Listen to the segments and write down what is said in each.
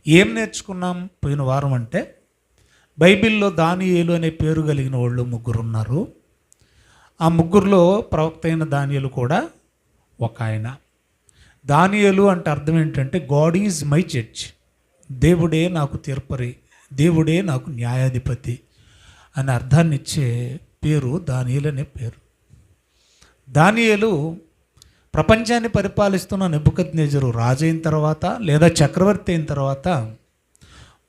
ఏం నేర్చుకున్నాం పోయిన వారం అంటే, బైబిల్లో దానియేలు అనే పేరు కలిగిన వాళ్ళు ముగ్గురు ఉన్నారు. ఆ ముగ్గురులో ప్రవక్త అయిన దానియేలు కూడా ఒక ఆయన. దానియేలు అంటే అర్థం ఏంటంటే గాడ్ ఈజ్ మై జడ్జ్, దేవుడే నాకు తీర్పరి, దేవుడే నాకు న్యాయాధిపతి అనే అర్థాన్ని ఇచ్చే పేరు దానియేలు అనే పేరు. దానియేలు ప్రపంచాన్ని పరిపాలిస్తున్న నెబుకద్నెజరు రాజు అయిన తర్వాత లేదా చక్రవర్తి అయిన తర్వాత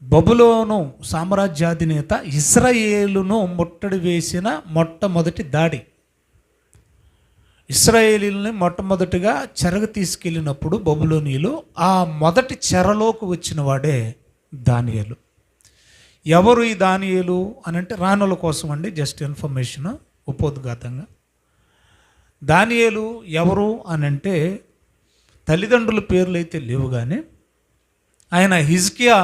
బబులోను సామ్రాజ్యాధినేత ఇశ్రాయేలును ముట్టడి వేసిన మొట్టమొదటి దాడి. ఇశ్రాయేలీలని మొట్టమొదటిగా చెరకు తీసుకెళ్ళినప్పుడు బబులోనీయులు ఆ మొదటి చెరలోకి వచ్చిన వాడే దానియేలు. ఎవరు ఈ దానియేలు అని అంటే రానుల కోసం అండి, జస్ట్ ఇన్ఫర్మేషన్ ఉపోద్ఘాతంగా. దానియేలు ఎవరు అని అంటే తల్లిదండ్రుల పేర్లు అయితే లేవు, కానీ ఆయన హిజ్కియా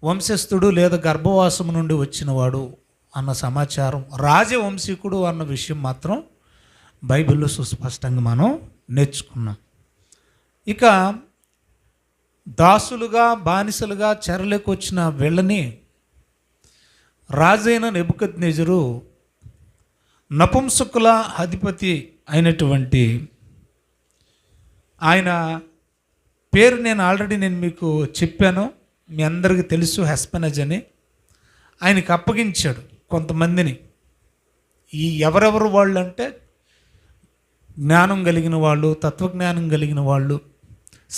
వంశస్థుడు లేదా గర్భవాసము నుండి వచ్చినవాడు అన్న సమాచారం, రాజవంశీకుడు అన్న విషయం మాత్రం బైబిల్లో సుస్పష్టంగా మనం నేర్చుకున్నాం. ఇక దాసులుగా బానిసలుగా చెరలోకి వచ్చిన వీళ్ళని రాజైన నెబుకద్నెజరు నపుంసకుల అధిపతి అయినటువంటి ఆయన పేరు నేను మీకు చెప్పాను, మీ అందరికీ తెలుసు, హెస్పెనజ్ అని. ఆయనకి అప్పగించాడు కొంతమందిని. ఈ ఎవరెవరు వాళ్ళు అంటే జ్ఞానం కలిగిన వాళ్ళు, తత్వజ్ఞానం కలిగిన వాళ్ళు,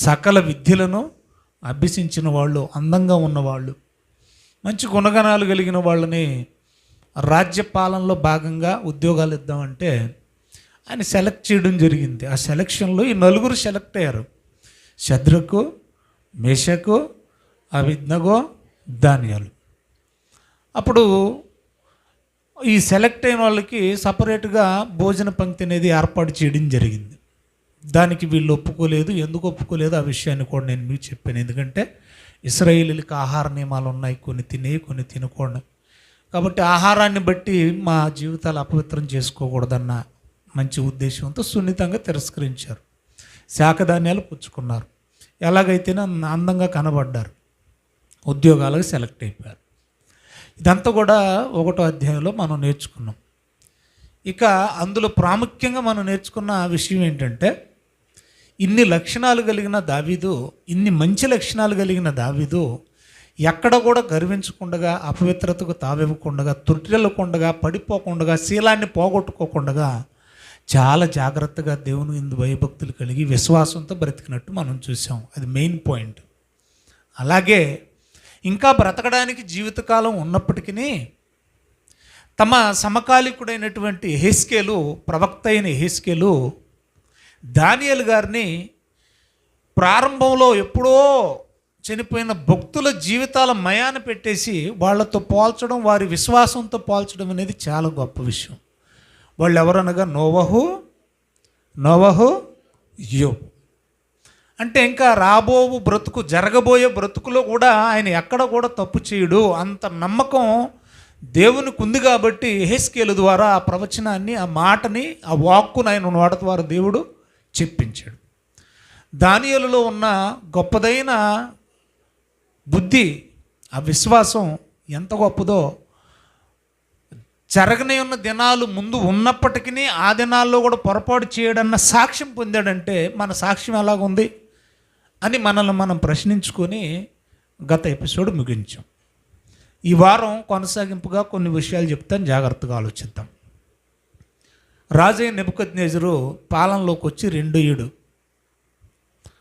సకల విద్యలను అభ్యసించిన వాళ్ళు, అందంగా ఉన్నవాళ్ళు, మంచి గుణగణాలు కలిగిన వాళ్ళని రాజ్యపాలనలో భాగంగా ఉద్యోగాలు ఇద్దామంటే ఆయన సెలెక్ట్ చేయడం జరిగింది. ఆ సెలక్షన్లో ఈ నలుగురు సెలెక్ట్ అయ్యారు: శద్రకు, మేషకు, అబేద్నెగో, దానియేలు. అప్పుడు ఈ సెలెక్ట్ అయిన వాళ్ళకి సపరేట్గా భోజన పంక్తి అనేది ఏర్పాటు చేయడం జరిగింది. దానికి వీళ్ళు ఒప్పుకోలేదు. ఎందుకు ఒప్పుకోలేదు ఆ విషయాన్ని కూడా నేను మీకు చెప్పాను. ఎందుకంటే ఇశ్రాయేలీలకు ఆహార నియమాలు ఉన్నాయి, కొన్ని తినే కొన్ని తినకూడదు. కాబట్టి ఆహారాన్ని బట్టి మా జీవితాలు అపవిత్రం చేసుకోకూడదన్న మంచి ఉద్దేశంతో సున్నితంగా తిరస్కరించారు. శాఖధాన్యాలు పుచ్చుకున్నారు. ఎలాగైతేనే అందంగా కనబడ్డారు, ఉద్యోగాలకు సెలెక్ట్ అయిపోయారు. ఇదంతా కూడా 1వ అధ్యాయంలో మనం నేర్చుకున్నాం. ఇక అందులో ప్రాముఖ్యంగా మనం నేర్చుకున్న విషయం ఏంటంటే, ఇన్ని లక్షణాలు కలిగిన దావీదు, ఇన్ని మంచి లక్షణాలు కలిగిన దావీదు ఎక్కడ కూడా గర్వించకుండా, అపవిత్రతకు తావివ్వకుండా, తుట్టిల్లకుండా, పడిపోకుండా, శీలాన్ని పోగొట్టుకోకుండా చాలా జాగ్రత్తగా దేవుని యందు భయభక్తులు కలిగి విశ్వాసంతో బ్రతికినట్టు మనం చూసాం. అది మెయిన్ పాయింట్. అలాగే ఇంకా బ్రతకడానికి జీవితకాలం ఉన్నప్పటికీ తమ సమకాలికుడైనటువంటి యెహెజ్కేలు, ప్రవక్త అయిన యెహెజ్కేలు దానియేలు గారిని ప్రారంభంలో ఎప్పుడో చనిపోయిన భక్తుల జీవితాల మయాన పెట్టేసి వాళ్ళతో పోల్చడం, వారి విశ్వాసంతో పోల్చడం అనేది చాలా గొప్ప విషయం. వాళ్ళు ఎవరనగా నోవహు, యోబు. అంటే ఇంకా రాబోవు బ్రతుకు, జరగబోయే బ్రతుకులో కూడా ఆయన ఎక్కడ కూడా తప్పు చేయడు. అంత నమ్మకం దేవునికి ఉంది కాబట్టి యెహెజ్కేలు ద్వారా ఆ ప్రవచనాన్ని, ఆ మాటని, ఆ వాక్కును ఆయన నోట ద్వారా దేవుడు చెప్పించాడు. దానియేలులో ఉన్న గొప్పదైన బుద్ధి, ఆ విశ్వాసం ఎంత గొప్పదో, జరగనే ఉన్న దినాలు ముందు ఉన్నప్పటికీ ఆ దినాల్లో కూడా పొరపాటు చేయడన్న సాక్ష్యం పొందాడంటే మన సాక్ష్యం ఎలాగుంది అని మనల్ని మనం ప్రశ్నించుకొని గత ఎపిసోడ్ ముగించాం. ఈ వారం కొనసాగింపుగా కొన్ని విషయాలు చెప్తాను, జాగ్రత్తగా ఆలోచిద్దాం. రాజైన నెబుకద్నెజరు పాలనలోకి వచ్చి 2వ ఏడు,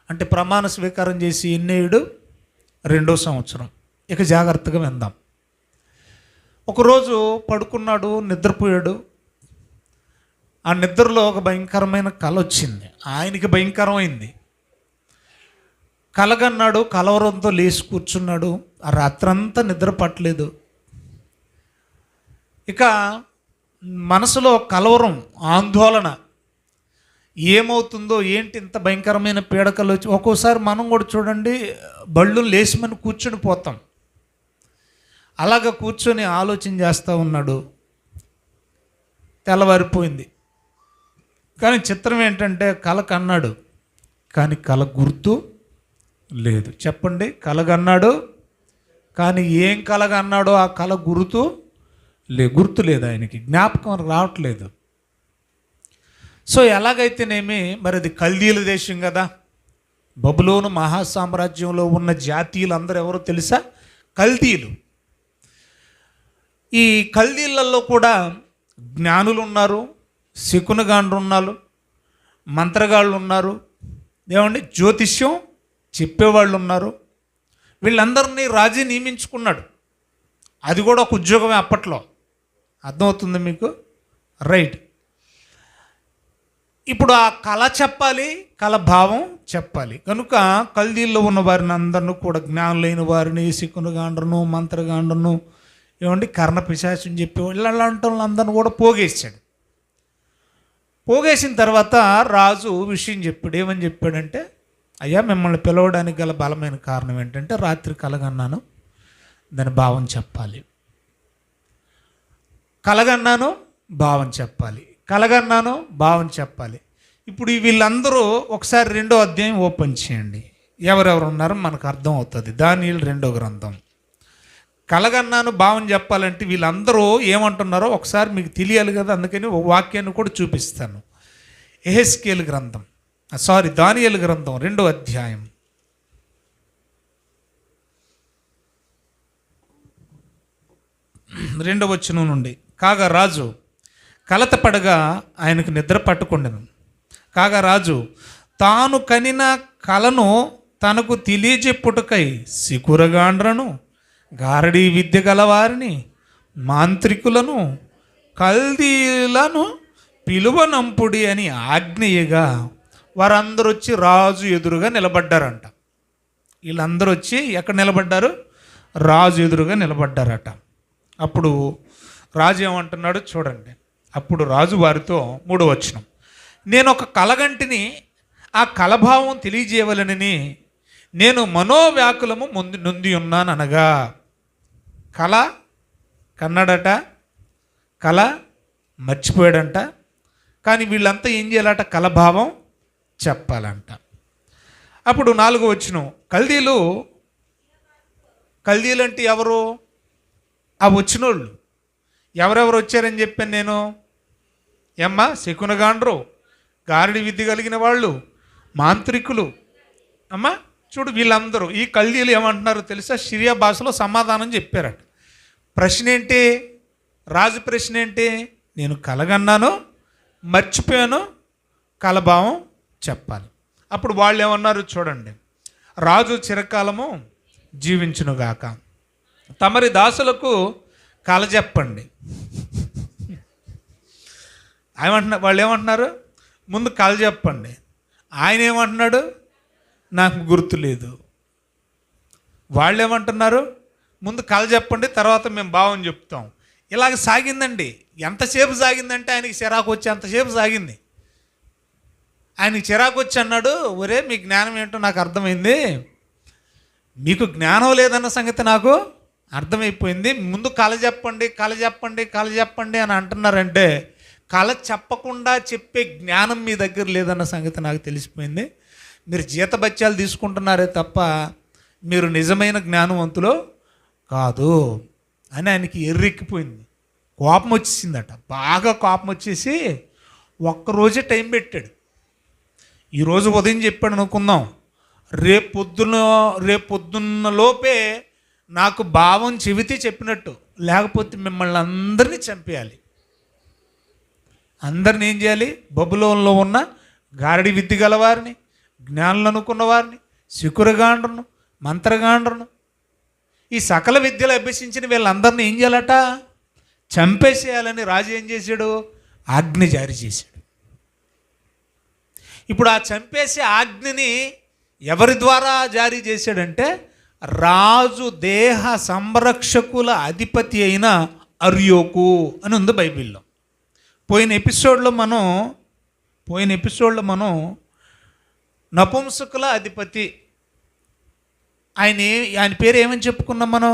అంటే ప్రమాణ స్వీకారం చేసి ఎన్నేయుడు 2వ సంవత్సరం. ఇక జాగ్రత్తగా విందాం. ఒకరోజు పడుకున్నాడు, నిద్రపోయాడు. ఆ నిద్రలో ఒక భయంకరమైన కల వచ్చింది. ఆయనకి భయంకరమైంది. కలగన్నాడు, కలవరంతో లేచి కూర్చున్నాడు. ఆ రాత్రంతా నిద్ర పట్టలేదు. ఇక మనసులో కలవరం, ఆందోళన, ఏమవుతుందో ఏంటి, ఇంత భయంకరమైన పీడకలు వచ్చి. ఒక్కోసారి మనం కూడా చూడండి, బళ్ళు లేచిమని కూర్చొని పోతాం. అలాగ కూర్చొని ఆలోచన చేస్తూ ఉన్నాడు. తెల్లవారిపోయింది. కానీ చిత్రం ఏంటంటే కల కన్నాడు, కానీ కల గుర్తు లేదు. చెప్పండి, కలగన్నాడు, కానీ ఏం కలగన్నాడో ఆ కల గుర్తు లేదు, ఆయనకి జ్ఞాపకం రావట్లేదు. సో ఎలాగైతేనేమి, మరి అది కల్దీల దేశం కదా, బబులోను మహాసామ్రాజ్యంలో ఉన్న జాతీయులు అందరూ ఎవరో తెలుసా? కల్దీలు. ఈ కల్దీలలో కూడా జ్ఞానులు ఉన్నారు, శకునగాండ్రు ఉన్నారు, మంత్రగాళ్ళు ఉన్నారు, ఏమండి జ్యోతిష్యం చెప్పేవాళ్ళు ఉన్నారు. వీళ్ళందరినీ రాజు నియమించుకున్నాడు. అది కూడా ఒక ఉద్యోగమే అప్పట్లో. అర్థమవుతుంది మీకు? రైట్. ఇప్పుడు ఆ కళ చెప్పాలి, కళ భావం చెప్పాలి. కనుక కల్దీల్లో ఉన్న వారిని అందరినీ కూడా, జ్ఞానులైన వారిని, శకునగాండ్రను, మంత్రగాండ్రను, ఏమండి కర్ణపిశాచం చెప్పి ఇలాంటి వాళ్ళందరిని కూడా పోగేసాడు. పోగేసిన తర్వాత రాజు విషయం చెప్పాడు. ఏమని చెప్పాడంటే, అయ్యా మిమ్మల్ని పిలవడానికి గల బలమైన కారణం ఏంటంటే, రాత్రి కలగన్నాను, దాని భావం చెప్పాలి. కలగన్నాను, భావం చెప్పాలి. కలగన్నాను, భావం చెప్పాలి. ఇప్పుడు వీళ్ళందరూ ఒకసారి 2వ అధ్యాయం ఓపెన్ చేయండి. ఎవరెవరు ఉన్నారో మనకు అర్థం అవుతుంది. దానియేలు 2వ గ్రంథం. కలగన్నాను, భావం చెప్పాలంటే వీళ్ళందరూ ఏమంటున్నారో ఒకసారి మీకు తెలియాలి కదా, అందుకని ఒక వాక్యాన్ని కూడా చూపిస్తాను. యెహెజ్కేలు గ్రంథం, దానియేలు గ్రంథం 2వ అధ్యాయం. రెండవ వచనం నుండి. కాగా రాజు కలత పడగా ఆయనకు నిద్ర పట్టుకుండెను. కాగా రాజు తాను కనిన కలను తనకు తెలియజెప్పుటకై శకునగాండ్రను, గారడీ విద్య గలవారిని, మాంత్రికులను, కల్దీలను పిలువనంపుడి అని ఆజ్ఞయగా వారందరూ వచ్చి రాజు ఎదురుగా నిలబడ్డారంట. వీళ్ళందరూ వచ్చి ఎక్కడ నిలబడ్డారు? రాజు ఎదురుగా నిలబడ్డారట. అప్పుడు రాజు ఏమంటున్నాడు చూడండి. అప్పుడు రాజు వారితో 3వ వచనం, నేను ఒక కలగంటిని, ఆ కలభావం తెలియజేయవలనని నేను మనోవ్యాకులము నొంది ఉన్నాను అనగా. కళ కన్నాడట, కళ మర్చిపోయాడంట. కానీ వీళ్ళంతా ఏం చేయాలట? కలభావం చెప్పాలంట. అప్పుడు 4వ వచనం, కల్దీలు అంటే ఎవరు? ఆ వచ్చినోళ్ళు. ఎవరెవరు వచ్చారని చెప్పాను నేను? శకునగాండ్రు, గారడి విద్య కలిగిన వాళ్ళు, మాంత్రికులు. చూడు వీళ్ళందరూ, ఈ కల్దీలు ఏమంటున్నారు తెలుసా? సిరియా భాషలో సమాధానం చెప్పారట. ప్రశ్న ఏంటి? రాజు ప్రశ్న ఏంటి? నేను కలగన్నాను, మర్చిపోయాను, కలభావం చెప్పాలి. అప్పుడు వాళ్ళు ఏమన్నారు చూడండి. రాజు చిరకాలము జీవించునుగాక, తమరి దాసులకు కల చెప్పండి. వాళ్ళు ఏమంటున్నారు? ముందు కల చెప్పండి. ఆయన ఏమంటున్నాడు? నాకు గుర్తు లేదు. వాళ్ళు ఏమంటున్నారు? ముందు కల చెప్పండి, తర్వాత మేము భావం చెప్తాం. ఇలాగ సాగిందండి. ఎంతసేపు సాగిందంటే ఆయనకి చిరాకు వచ్చి అంతసేపు సాగింది. ఆయనకి చిరాకు వచ్చి అన్నాడు, ఒరే మీ జ్ఞానం ఏంటో నాకు అర్థమైంది, మీకు జ్ఞానం లేదన్న సంగతి నాకు అర్థమైపోయింది. ముందు కల చెప్పండి అని అంటున్నారంటే, కల చెప్పకుండా చెప్పే జ్ఞానం మీ దగ్గర లేదన్న సంగతి నాకు తెలిసిపోయింది. మీరు జీతబత్యాలు తీసుకుంటున్నారే తప్ప మీరు నిజమైన జ్ఞానవంతులు కాదు అని ఆయనకి ఎర్రెక్కిపోయింది. కోపం వచ్చేసిందట, బాగా కోపం వచ్చేసి ఒక్కరోజే టైం పెట్టాడు. ఈరోజు ఉదయం చెప్పాడు అనుకుందాం, రేపొద్దున్న లోపే నాకు భావం చెబితే చెప్పినట్టు, లేకపోతే మిమ్మల్ని అందరినీ చంపేయాలి. అందరిని ఏం చేయాలి? బబులోనులో ఉన్న గారడి విద్య గలవారిని, జ్ఞానులు అనుకున్న వారిని, శకునగాండ్రను, మంత్రగాండ్రను, ఈ సకల విద్యలు అభ్యసించిన వీళ్ళందరినీ ఏం చేయాలట? చంపేసేయాలని రాజు ఏం చేశాడు? ఆజ్ఞ జారీ చేశాడు. ఇప్పుడు ఆ చంపేసే ఆజ్ఞని ఎవరి ద్వారా జారీ చేశాడంటే, రాజు దేహ సంరక్షకుల అధిపతి అయిన అర్యోకు అని ఉంది బైబిల్లో. పోయిన ఎపిసోడ్లో మనం నపుంసకుల అధిపతి ఆయన పేరు ఏమని చెప్పుకున్నాం మనం?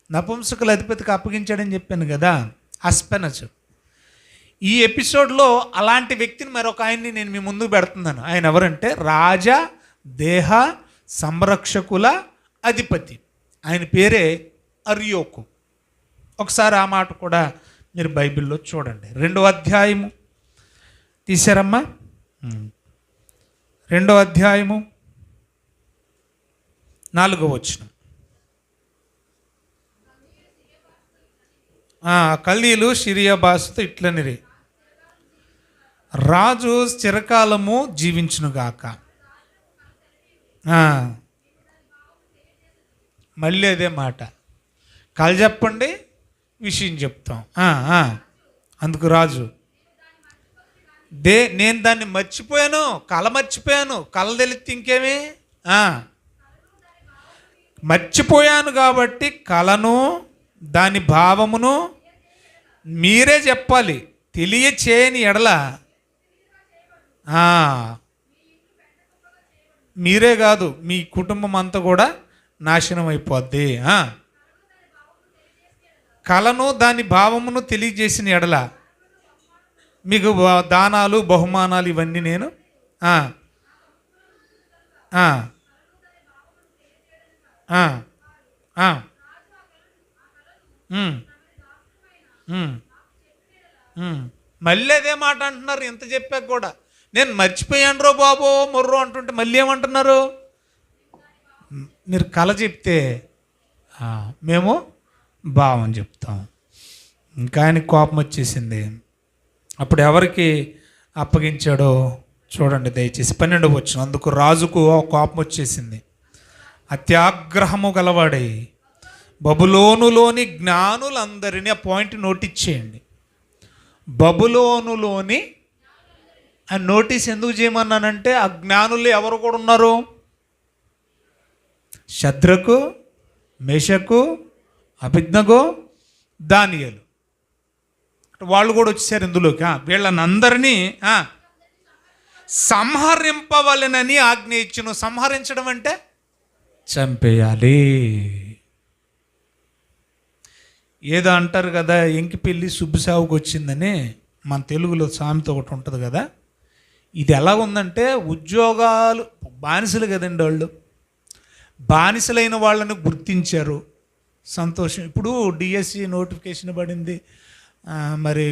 నపుంసకుల అధిపతికి అప్పగించాడని చెప్పాను కదా, అస్పెనజు. ఈ ఎపిసోడ్లో అలాంటి వ్యక్తిని మరొక ఆయన్ని నేను మీ ముందుకు పెడుతున్నాను. ఆయన ఎవరంటే రాజా దేహ సంరక్షకుల అధిపతి. ఆయన పేరే అర్యోకు. ఒకసారి ఆ మాట కూడా మీరు బైబిల్లో చూడండి. 2వ అధ్యాయము తీశారమ్మా, 2వ అధ్యాయము 4వ వచనం. కల్దీయులు సిరియా భాషతో ఇట్లనిరి, రాజు చిరకాలము జీవించునుగాక. మళ్ళీ అదే మాట, కళ చెప్పండి విషయం చెప్తాం. అందుకు రాజు, నేను దాన్ని మర్చిపోయాను, కళ మర్చిపోయాను, కళ తెలిస్తే ఇంకేమి మర్చిపోయాను కాబట్టి కళను దాని భావమును మీరే చెప్పాలి. తెలియచేయని ఎడల మీరే కాదు మీ కుటుంబం అంతా కూడా నాశనం అయిపోద్ది. కళను దాని భావమును తెలియజేసిన ఎడల మీకు దానాలు బహుమానాలు ఇవన్నీ నేను మళ్ళీ అదే మాట అంటున్నారు. ఎంత చెప్పాక కూడా నేను మర్చిపోయాను రో బాబో మొర్రో అంటుంటే మళ్ళీ ఏమంటున్నారు, మీరు కళ చెప్తే మేము భావం చెప్తాం. ఇంకా ఆయనకి కోపం వచ్చేసింది. అప్పుడు ఎవరికి అప్పగించాడో చూడండి దయచేసి. 12వ వచనం. అందుకు రాజుకు కోపం వచ్చేసింది, అత్యాగ్రహము గలవాడై బబులోనులోని జ్ఞానులందరినీ, ఆ పాయింట్ నోటీస్ చేయండి, బబులోనులోని ఆ నోటీస్ ఎందుకు చేయమన్నానంటే ఆ జ్ఞానులు ఎవరు కూడా ఉన్నారు, శద్రకు, మేషకు, అబేద్నెగో, దానియేలు, వాళ్ళు కూడా వచ్చేసారు ఇందులోకి. వీళ్ళని అందరినీ సంహరింపవలెనని ఆజ్ఞ ఇచ్చును. సంహరించడం అంటే చంపేయాలి. ఏదో అంటారు కదా, ఎంకి పెళ్ళి శుభసావుకు వచ్చిందని మన తెలుగులో సామెత ఒకటి ఉంటుంది కదా. ఇది ఎలా ఉందంటే, ఉద్యోగాలు బానిసలు కదండి, వాళ్ళు బానిసలైన వాళ్ళని గుర్తించారు, సంతోషం. ఇప్పుడు డిఎస్సి నోటిఫికేషన్ పడింది, మరి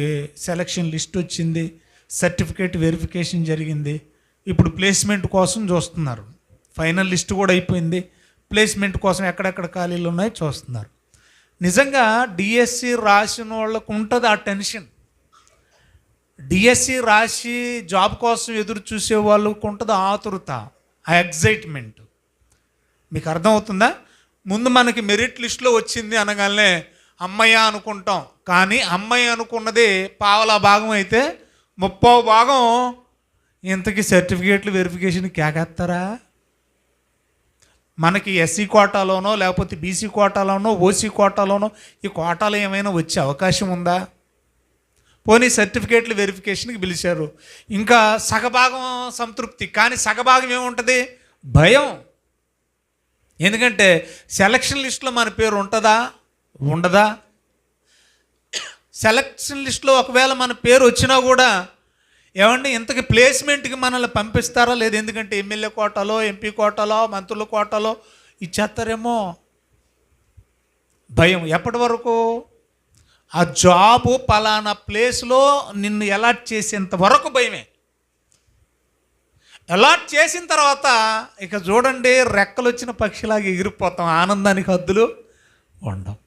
సెలక్షన్ లిస్ట్ వచ్చింది, సర్టిఫికేట్ వెరిఫికేషన్ జరిగింది, ఇప్పుడు ప్లేస్మెంట్ కోసం చూస్తున్నారు. ఫైనల్ లిస్ట్ కూడా అయిపోయింది, ప్లేస్మెంట్ కోసం ఎక్కడెక్కడ ఖాళీలు ఉన్నాయో చూస్తున్నారు. నిజంగా డిఎస్సి రాసిన వాళ్ళకు ఉంటుంది ఆ టెన్షన్. డిఎస్సి రాసి జాబ్ కోసం ఎదురు చూసే వాళ్ళకు ఉంటుంది ఆతురత, ఆ ఎగ్జైట్మెంట్. మీకు అర్థమవుతుందా? ముందు మనకి మెరిట్ లిస్ట్లో వచ్చింది అనగానే అమ్మయ్య అనుకుంటాం, కానీ అమ్మయ్య అనుకున్నది పావలా భాగం అయితే 30వ భాగం ఇంతకీ సర్టిఫికేట్లు వెరిఫికేషన్ కేకేస్తారా? మనకి ఎస్సీ కోటాలోనో లేకపోతే బీసీ కోటాలోనో ఓసీ కోటాలోనో ఈ కోటాలో ఏమైనా వచ్చే అవకాశం ఉందా? పోనీ సర్టిఫికేట్లు వెరిఫికేషన్కి పిలిచారు, ఇంకా సగభాగం సంతృప్తి, కానీ సగభాగం ఏముంటుంది? భయం. ఎందుకంటే సెలక్షన్ లిస్టులో మన పేరు ఉంటుందా ఉండదా? సెలక్షన్ లిస్టులో ఒకవేళ మన పేరు వచ్చినా కూడా ఏమండి ఇంతకీ ప్లేస్మెంట్కి మనల్ని పంపిస్తారా లేదు? ఎందుకంటే ఎమ్మెల్యే కోటాలో, ఎంపీ కోటాలో, మంత్రుల కోటాలో ఇచ్చేస్తారేమో. భయం. ఎప్పటి వరకు? ఆ జాబు పలానా ప్లేస్లో నిన్ను అలాట్ చేసేంత వరకు భయమే. అలాట్ చేసిన తర్వాత ఇక చూడండి, రెక్కలు వచ్చిన పక్షిలాగా ఎగిరిపోతాం, ఆనందానికి హద్దులు ఉండవు.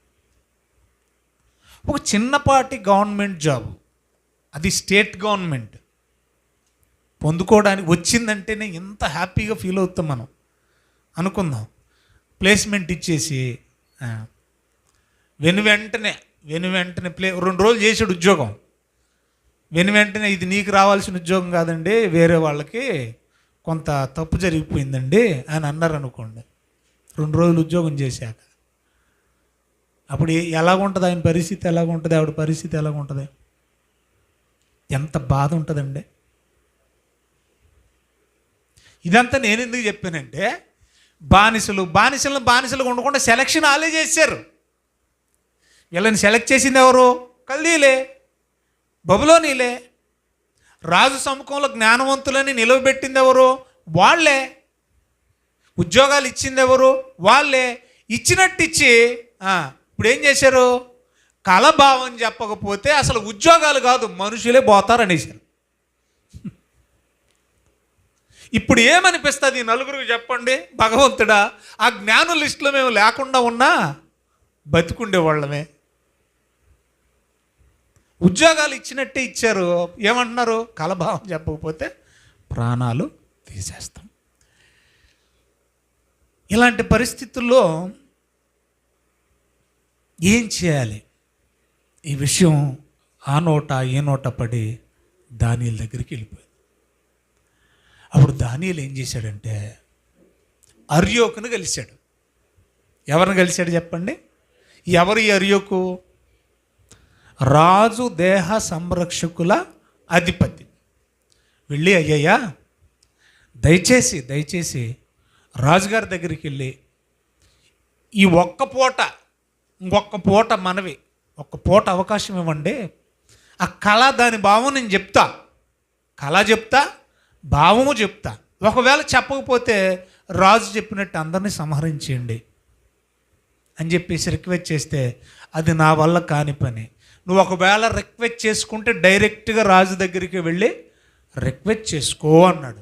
ఒక చిన్నపాటి గవర్నమెంట్ జాబ్, అది స్టేట్ గవర్నమెంట్, పొందుకోవడానికి వచ్చిందంటేనే ఎంత హ్యాపీగా ఫీల్ అవుతాం మనం. అనుకుందాం, ప్లేస్మెంట్ ఇచ్చేసి వెను వెంటనే 2 రోజులు చేసాడు ఉద్యోగం, వెంటనే ఇది నీకు రావాల్సిన ఉద్యోగం కాదండి, వేరే వాళ్ళకి కొంత తప్పు జరిగిపోయిందండి అని అన్నారు అనుకోండి. 2 రోజులు ఉద్యోగం చేశాక అప్పుడు ఎలాగుంటుంది ఆయన పరిస్థితి? ఎలాగుంటుంది ఆవిడ పరిస్థితి? ఎలాగుంటుంది? ఎంత బాధ ఉంటుందండి. ఇదంతా నేను ఎందుకు చెప్పానంటే, బానిసలుగా ఉండకుండా సెలక్షన్ ఆలే చేశారు. వీళ్ళని సెలెక్ట్ చేసింది ఎవరు? కల్దీలే, బబులోనీలే. రాజు సముఖంలో జ్ఞానవంతులని నిలవబెట్టింది ఎవరు? వాళ్ళే. ఉద్యోగాలు ఇచ్చింది ఎవరు? వాళ్ళే. ఇచ్చినట్టు ఇచ్చి ఇప్పుడు ఏం చేశారు? కలభావం చెప్పకపోతే అసలు ఉద్యోగాలు కాదు మనుషులే పోతారనేసారు. ఇప్పుడు ఏమనిపిస్తుంది నలుగురికి చెప్పండి? భగవంతుడా, ఆ జ్ఞానుల లిస్టులో మేము లేకుండా ఉన్నా బతికుండే వాళ్ళమే. ఉద్యోగాలు ఇచ్చినట్టే ఇచ్చారు. ఏమంటున్నారు? కలభావం చెప్పకపోతే ప్రాణాలు తీసేస్తాం. ఇలాంటి పరిస్థితుల్లో ఏం చేయాలి? ఈ విషయం ఆ నోట ఏ నోట పడి దానియేలు దగ్గరికి వెళ్ళిపోయింది. అప్పుడు దానియేలు ఏం చేశాడంటే అర్యోకును కలిశాడు. ఎవరిని కలిశాడు చెప్పండి? ఎవరు ఈ అర్యోకు? రాజు దేహ సంరక్షకుల అధిపతి. వెళ్ళి, అయ్యయ్యా దయచేసి రాజుగారి దగ్గరికి వెళ్ళి ఈ ఇంకొక్క పూట మనవి, ఒక్క పూట అవకాశం ఇవ్వండి. ఆ కళ దాని భావం నేను చెప్తా, కళ చెప్తా, భావము చెప్తా. ఒకవేళ చెప్పకపోతే రాజు చెప్పినట్టు అందరినీ సంహరించేయండి అని చెప్పేసి రిక్వెస్ట్ చేస్తే, అది నా వల్ల కాని పని. నువ్వు ఒకవేళ రిక్వెస్ట్ చేసుకుంటే డైరెక్ట్గా రాజు దగ్గరికి వెళ్ళి రిక్వెస్ట్ చేసుకో అన్నాడు.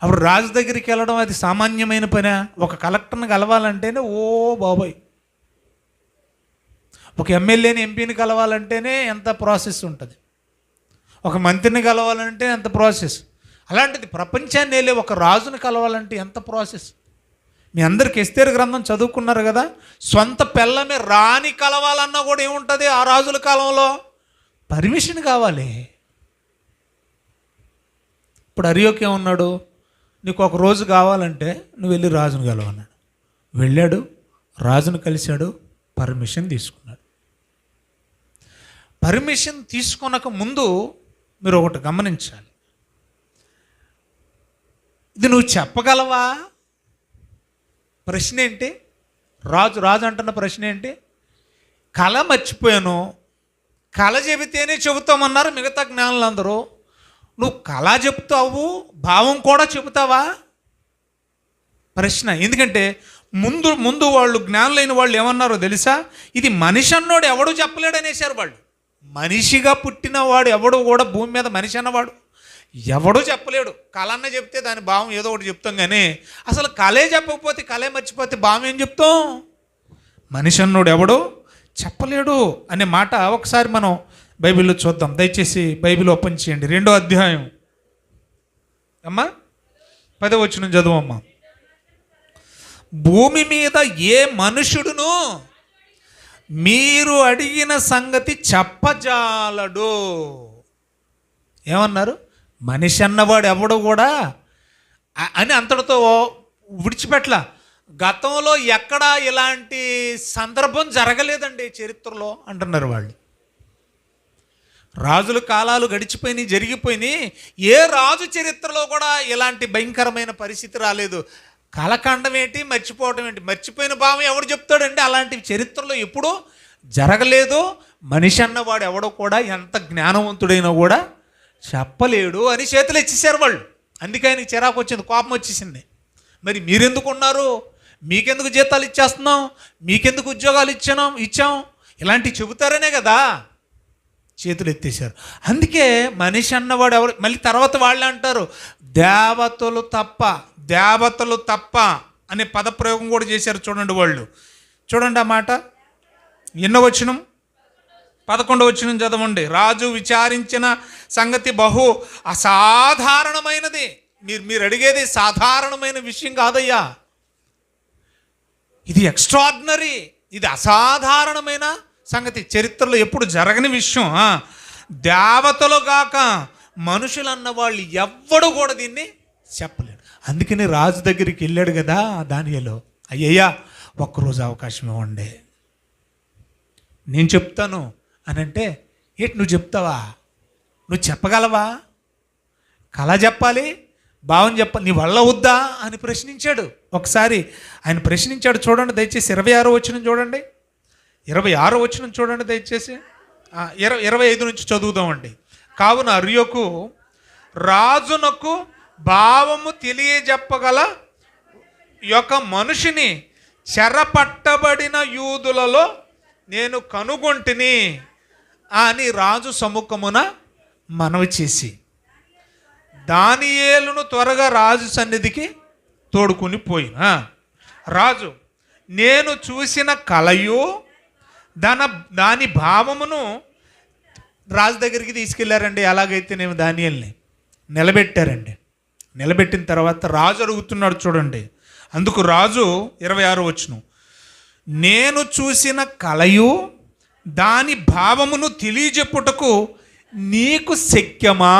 అప్పుడు రాజు దగ్గరికి వెళ్ళడం అది సామాన్యమైన పనే? ఒక కలెక్టర్ని కలవాలంటేనే ఓ బాబోయ్, ఒక ఎమ్మెల్యేని ఎంపీని కలవాలంటేనే ఎంత ప్రాసెస్ ఉంటుంది, ఒక మంత్రిని కలవాలంటే ఎంత ప్రాసెస్. అలాంటిది ప్రపంచాన్ని వెళ్ళే ఒక రాజుని కలవాలంటే ఎంత ప్రాసెస్. మీ అందరికి ఎస్తేరు గ్రంథం చదువుకున్నారు కదా. సొంత పిల్లమే రాణి కలవాలన్నా కూడా ఏముంటుంది ఆ రాజుల కాలంలో? పర్మిషన్ కావాలి. ఇప్పుడు అర్యోకు ఏమన్నాడు? నీకు ఒక రోజు కావాలంటే నువ్వు వెళ్ళి రాజును కలవన్నాడు. వెళ్ళాడు, రాజును కలిశాడు, పర్మిషన్ తీసుకున్నాడు. పర్మిషన్ తీసుకొనక ముందు మీరు ఒకటి గమనించాలి. ఇది నువ్వు చెప్పగలవా? ప్రశ్న ఏంటి? రాజు అంటున్న ప్రశ్న ఏంటి? కళ మర్చిపోయాను, కళ చెబితేనే చెబుతామన్నారు మిగతా జ్ఞానులందరూ. నువ్వు కళ చెప్తావు, భావం కూడా చెబుతావా? ప్రశ్న. ఎందుకంటే ముందు వాళ్ళు జ్ఞానులైన వాళ్ళు ఏమన్నారో తెలుసా? ఇది మనిషి అన్నోడు ఎవడు చెప్పలేడు అనేసారు వాళ్ళు. మనిషిగా పుట్టినవాడు ఎవడు కూడా భూమి మీద మనిషి అన్నవాడు ఎవడూ చెప్పలేడు. కళ అన్న చెప్తే దాని భావం ఏదో ఒకటి చెప్తాం, కానీ అసలు కళే చెప్పకపోతే, కళే మర్చిపోతే భావం ఏం చెప్తాం? మనిషి అన్నోడు ఎవడు చెప్పలేడు అనే మాట ఒకసారి మనం బైబిల్లో చూద్దాం. దయచేసి బైబిల్ ఓపెన్ చేయండి. 2వ అధ్యాయం అమ్మా 10వ వచనం చదువమ్మా. భూమి మీద ఏ మనుషుడును మీరు అడిగిన సంగతి చెప్పజాలడు. ఏమన్నారు? మనిషి అన్నవాడు ఎవడు కూడా అని అంతటితో విడిచిపెట్టల. గతంలో ఎక్కడా ఇలాంటి సందర్భం జరగలేదండి చరిత్రలో అంటున్నారు వాళ్ళు. రాజుల కాలాలు గడిచిపోయినాయి, జరిగిపోయినాయి. ఏ రాజు చరిత్రలో కూడా ఇలాంటి భయంకరమైన పరిస్థితి రాలేదు. కలకండం ఏంటి, మర్చిపోవడం ఏంటి? మర్చిపోయిన భావం ఎవడు చెప్తాడండి? అలాంటి చరిత్రలో ఎప్పుడూ జరగలేదు. మనిషి అన్నవాడు ఎవడో కూడా ఎంత జ్ఞానవంతుడైనా కూడా చెప్పలేడు అని చేతులు ఇచ్చేసారు వాళ్ళు. అందుకే ఆయనకి చిరాకు వచ్చింది, కోపం వచ్చేసింది. మరి మీరెందుకు ఉన్నారు? మీకెందుకు జీతాలు ఇచ్చేస్తున్నాం, మీకెందుకు ఉద్యోగాలు ఇచ్చాం ఇలాంటివి చెబుతారనే కదా చేతులు ఎత్తేసారు. అందుకే మనిషి అన్నవాడు ఎవరు? మళ్ళీ తర్వాత వాళ్ళే అంటారు దేవతలు తప్ప అనే పదప్రయోగం కూడా చేశారు. చూడండి వాళ్ళు, చూడండి ఆ మాట. ఎన్నో వచనం? 11వ వచనం చదవండి. రాజు విచారించిన సంగతి బహు అసాధారణమైనది. మీరు అడిగేది సాధారణమైన విషయం కాదయ్యా, ఇది ఎక్స్ట్రాడినరీ, ఇది అసాధారణమైన సంగతి, చరిత్రలో ఎప్పుడు జరగని విషయం. దేవతలు గాక మనుషులు అన్న వాళ్ళు ఎవ్వడు కూడా దీన్ని చెప్పలేడు. అందుకని రాజు దగ్గరికి వెళ్ళాడు కదా దానియేలు. అయ్యయ్యా ఒక్కరోజు అవకాశం ఇవ్వండి, నేను చెప్తాను అని అంటే, ఏంటి నువ్వు చెప్తావా? నువ్వు చెప్పగలవా? కళ చెప్పాలి, భావం చెప్పాలి, నీ వల్ల వద్దా అని ప్రశ్నించాడు. ఒకసారి ఆయన ప్రశ్నించాడు. చూడండి దయచేసి 26వ వచనం చూడండి. 26వ వచనం చూడండి దయచేసి. 25 నుంచి చదువుదామండి. కావున అర్యోకు రాజునకు భావము తెలియజెప్పగల యొక్క మనిషిని చెరపట్టబడిన యూదులలో నేను కనుగొంటిని అని రాజు సముఖమున మనవి చేసి దానియేలును త్వరగా రాజు సన్నిధికి తోడుకుని పోయిన రాజు నేను చూసిన కలయు దాని భావమును రాజు దగ్గరికి తీసుకెళ్లారండి. ఎలాగైతేనేమో దానియేలుని నిలబెట్టారండి. నిలబెట్టిన తర్వాత రాజు అడుగుతున్నాడు చూడండి. అందుకు రాజు 26 వచనం, నేను చూసిన కలయు దాని భావమును తెలియజెప్పుటకు నీకు శక్యమా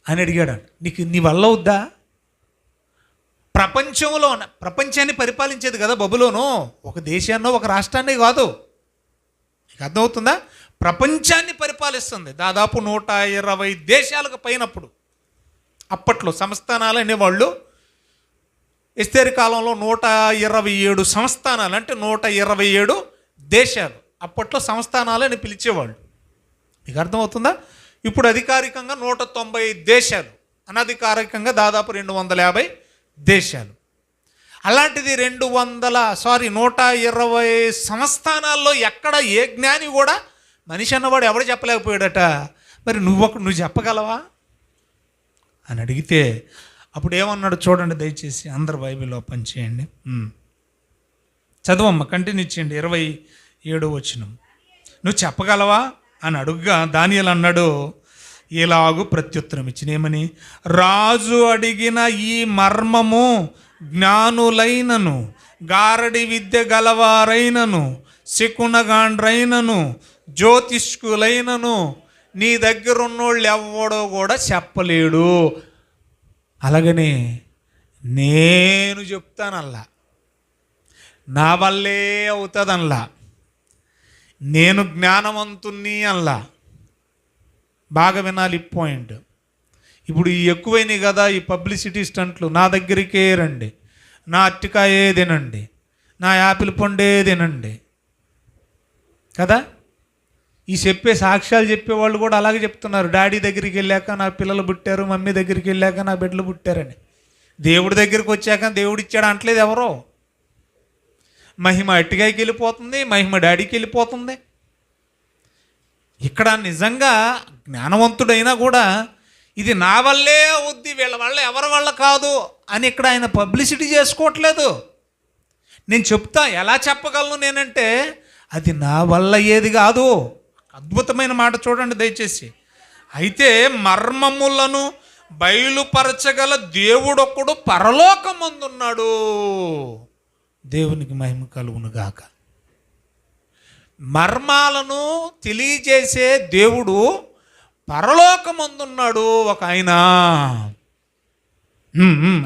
అని అడిగాడు. నీ వల్ల అవుద్దా? ప్రపంచాన్ని పరిపాలించేది కదా బబులోను. ఒక దేశాన్నో ఒక రాష్ట్రాన్ని కాదు. నీకు అర్థమవుతుందా? ప్రపంచాన్ని పరిపాలిస్తుంది. దాదాపు 120 దేశాలకు పైనప్పుడు. అప్పట్లో సంస్థానాలు అనేవాళ్ళు. ఎస్తేరు కాలంలో 127 సంస్థానాలు, అంటే 127 దేశాలు అప్పట్లో సంస్థానాలు అని పిలిచేవాళ్ళు. మీకు అర్థమవుతుందా? ఇప్పుడు అధికారికంగా 190 దేశాలు, అనధికారికంగా దాదాపు 250 దేశాలు. అలాంటిది 120 సంస్థానాల్లో ఎక్కడ ఏ జ్ఞాని కూడా మనిషి అన్నవాడు ఎవడు చెప్పలేకపోయాడట. మరి నువ్వు చెప్పగలవా అని అడిగితే అప్పుడు ఏమన్నాడు చూడండి దయచేసి. అందరు బైబిల్ ఓపెన్ చేయండి, చదవమ్మ, కంటిన్యూ చేయండి. 27 వచనం. నువ్వు చెప్పగలవా అని అడుగుగా దానియేలు అన్నాడు, ఇలాగు ప్రత్యుత్తరం ఇచ్చిన ఏమని, రాజు అడిగిన ఈ మర్మము జ్ఞానులైనను గారడి విద్య గలవారైనను శకునగాండ్రైనను జ్యోతిష్కులైనను నీ దగ్గర ఉన్నోళ్ళు ఎవడో కూడా చెప్పలేడు. అలాగనే నేను చెప్తానల్లా, నా వల్లే అవుతుందనలా, నేను జ్ఞానవంతుణ్ణి అనలా. బాగా వినాలి ఈ పాయింట్. ఇప్పుడు ఈ ఎక్కువైనాయి కదా ఈ పబ్లిసిటీ స్టంట్లు. నా దగ్గరికే రండి, నా అరటికాయే తినండి, నా యాపిల్ పండే తినండి కదా. ఈ చెప్పే సాక్ష్యాలు చెప్పేవాళ్ళు కూడా అలాగే చెప్తున్నారు. డాడీ దగ్గరికి వెళ్ళాక నా పిల్లలు పుట్టారు, మమ్మీ దగ్గరికి వెళ్ళాక నా బిడ్డలు పుట్టారని. దేవుడి దగ్గరికి వచ్చాక దేవుడు ఇచ్చాడు అంటలేదు ఎవరో. మహిమ అట్టిగాయకి వెళ్ళిపోతుంది, మహిమ డాడీకి వెళ్ళిపోతుంది. ఇక్కడ నిజంగా జ్ఞానవంతుడైనా కూడా ఇది నా వల్లే అవుద్ది, వీళ్ళ వల్ల ఎవరి వల్ల కాదు అని ఇక్కడ ఆయన పబ్లిసిటీ చేసుకోవట్లేదు. నేను చెప్తా, ఎలా చెప్పగలను నేనంటే అది నా వల్ల ఏది కాదు. అద్భుతమైన మాట చూడండి దయచేసి. అయితే మర్మములను బయలుపరచగల దేవుడొక్కడు పరలోకమందున్నాడు. దేవునికి మహిమ కలుగునుగాక. మర్మాలను తెలియజేసే దేవుడు పరలోకమందున్నాడు ఒక ఆయన.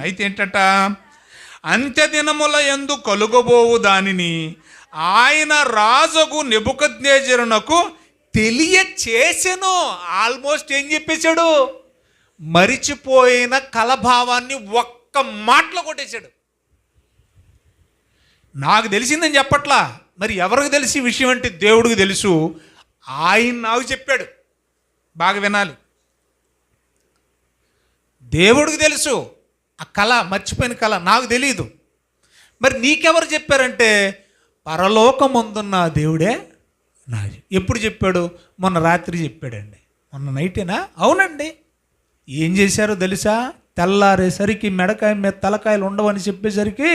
అయితే ఏంటట, అంత్యదినముల యందు కలుగబోవు దానిని ఆయన రాజుకు నెబుకద్నెజరునకు తెలియచేసెను. ఆల్మోస్ట్ ఏం చెప్పేశాడు? మరిచిపోయిన కలభావాన్ని ఒక్క మాటలో కొట్టేశాడు. నాకు తెలిసిందని చెప్పట్లా, మరి ఎవరికి తెలిసి విషయం అంటే దేవుడికి తెలుసు. ఆయన నాకు చెప్పాడు. బాగా వినాలి. దేవుడికి తెలుసు ఆ కళ, మర్చిపోయిన కళ నాకు తెలియదు. మరి నీకెవరు చెప్పారంటే పరలోకమందున్న దేవుడే నాకు. ఎప్పుడు చెప్పాడు? మొన్న రాత్రి చెప్పాడండి. మొన్న నైటేనా? అవునండి. ఏం చేశారో తెలుసా? తెల్లారేసరికి మెడకాయ మీద తలకాయలు ఉండవని చెప్పేసరికి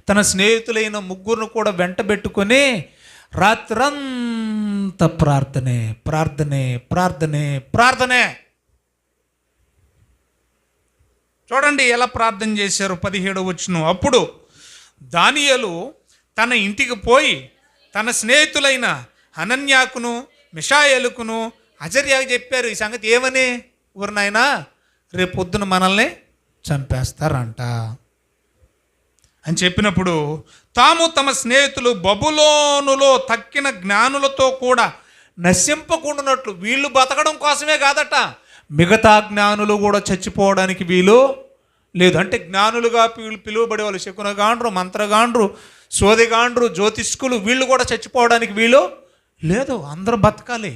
తన స్నేహితులైన 3 కూడా వెంట పెట్టుకొని రాత్రంతా ప్రార్థనే ప్రార్థనే ప్రార్థనే ప్రార్థనే. చూడండి ఎలా ప్రార్థన చేశారు. 17వ వచనం. అప్పుడు దానియేలు తన ఇంటికి పోయి తన స్నేహితులైన హనన్యాకును మిషాయేలుకును అజర్యాకు చెప్పారు ఈ సంగతి. ఏమని? ఊరినైనా రేపు పొద్దున మనల్ని చంపేస్తారంట అని చెప్పినప్పుడు తాము తమ స్నేహితులు బబులోనులో తక్కిన జ్ఞానులతో కూడా నశింపకుండానట్లు, వీళ్ళు బతకడం కోసమే కాదట, మిగతా జ్ఞానులు కూడా చచ్చిపోవడానికి వీలు లేదు. అంటే జ్ఞానులుగా పిలువబడే వాళ్ళు శకునగాండ్రు, మంత్రగాండ్రు, సోదిగాండ్రు, జ్యోతిష్కులు, వీళ్ళు కూడా చచ్చిపోవడానికి వీలు లేదు. అందరూ బతకాలి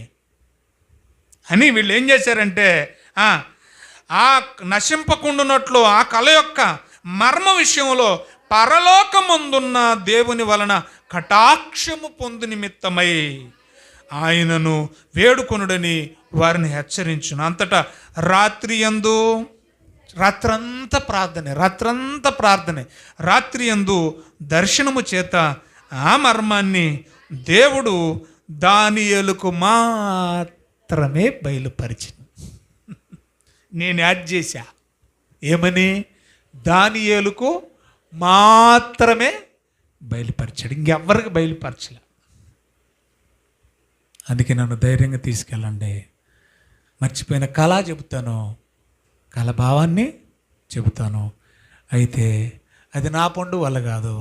అని వీళ్ళు ఏం చేశారంటే ఆ నశింపకుండునట్లు ఆ కళ యొక్క మర్మ విషయంలో పరలోకమందున్న దేవుని వలన కటాక్షము పొందు నిమిత్తమై ఆయనను వేడుకొనుడని వారిని హెచ్చరించును. అంతటా రాత్రంతా ప్రార్థనే, రాత్రి యందు దర్శనము చేత ఆ మర్మాన్ని దేవుడు దానియేలుకు మాత్రమే బయలుపరిచింది. నేను యాడ్ చేశా, ఏమని? దానియేలుకు మాత్రమే బయలుపరిచాడు, ఇంకెవ్వరికి బయలుపరచలే. అందుకే నన్ను ధైర్యంగా తీసుకెళ్ళండి. మర్చిపోయిన కళ చెబుతాను, కళ భావాన్ని చెబుతాను. అయితే అది నా పండు వల్ల కాదు,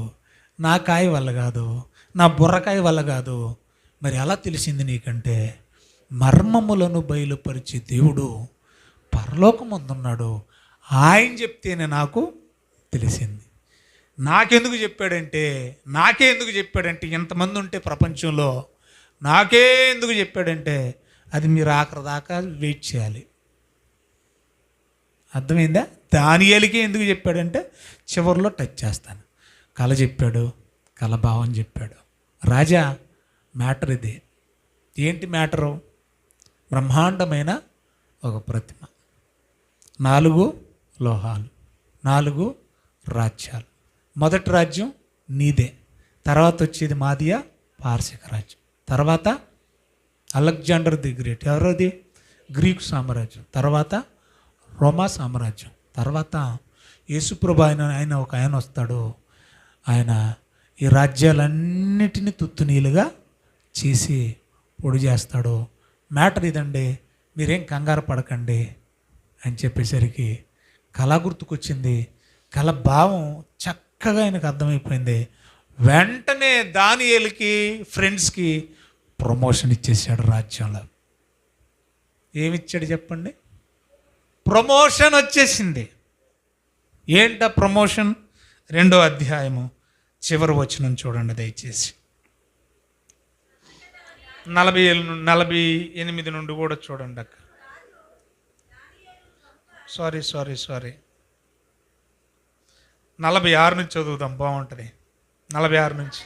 నా కాయ వల్ల కాదు, నా బుర్రకాయ వల్ల కాదు. మరి ఎలా తెలిసింది నీకంటే, మర్మములను బయలుపరిచే దేవుడు పరలోకమందున్నాడు, ఆయన చెప్తేనే నాకు తెలిసింది. నాకే ఎందుకు చెప్పాడంటే ఇంతమంది ఉంటే ప్రపంచంలో నాకే ఎందుకు చెప్పాడంటే అది మీరు ఆఖరి దాకా వెయిట్ చేయాలి. అర్థమైందా? దానియేలుకే ఎందుకు చెప్పాడంటే చివరిలో టచ్ చేస్తాను. కళ చెప్పాడు, కళ భావం చెప్పాడు. రాజా, మ్యాటర్ ఇది. ఏంటి మ్యాటరు? బ్రహ్మాండమైన ఒక ప్రతిమ, 4 లోహాలు, 4 రాజ్యాలు. మొదటి రాజ్యం నీదే, తర్వాత వచ్చేది మాదియా పారసిక రాజ్యం, తర్వాత అలెగ్జాండర్ ది గ్రేట్, ఎవరోది? గ్రీకు సామ్రాజ్యం, తర్వాత రోమా సామ్రాజ్యం, తర్వాత యేసుప్రభు ఆయన ఒక ఆయన వస్తాడు. ఆయన ఈ రాజ్యాలన్నిటినీ తుత్తునీలుగా చేసి పొడి చేస్తాడు. మ్యాటర్ ఇదండి, మీరేం కంగారు పడకండి అని చెప్పేసరికి కళ గుర్తుకొచ్చింది. కళ భావం చక్కగా ఆయనకు అర్థమైపోయింది. వెంటనే దానియేలుకి ఫ్రెండ్స్కి ప్రమోషన్ ఇచ్చేసాడు రాజ్యంలో. ఏమిచ్చాడు చెప్పండి? ప్రమోషన్ వచ్చేసింది. ఏంట ప్రమోషన్? 2వ అధ్యాయము చివరి వచనం చూడండి దయచేసి. 48 నుండి కూడా చూడండి అక్క. సారీ 46 నుంచి చదువుదాం, బాగుంటుంది. 46 నుంచి.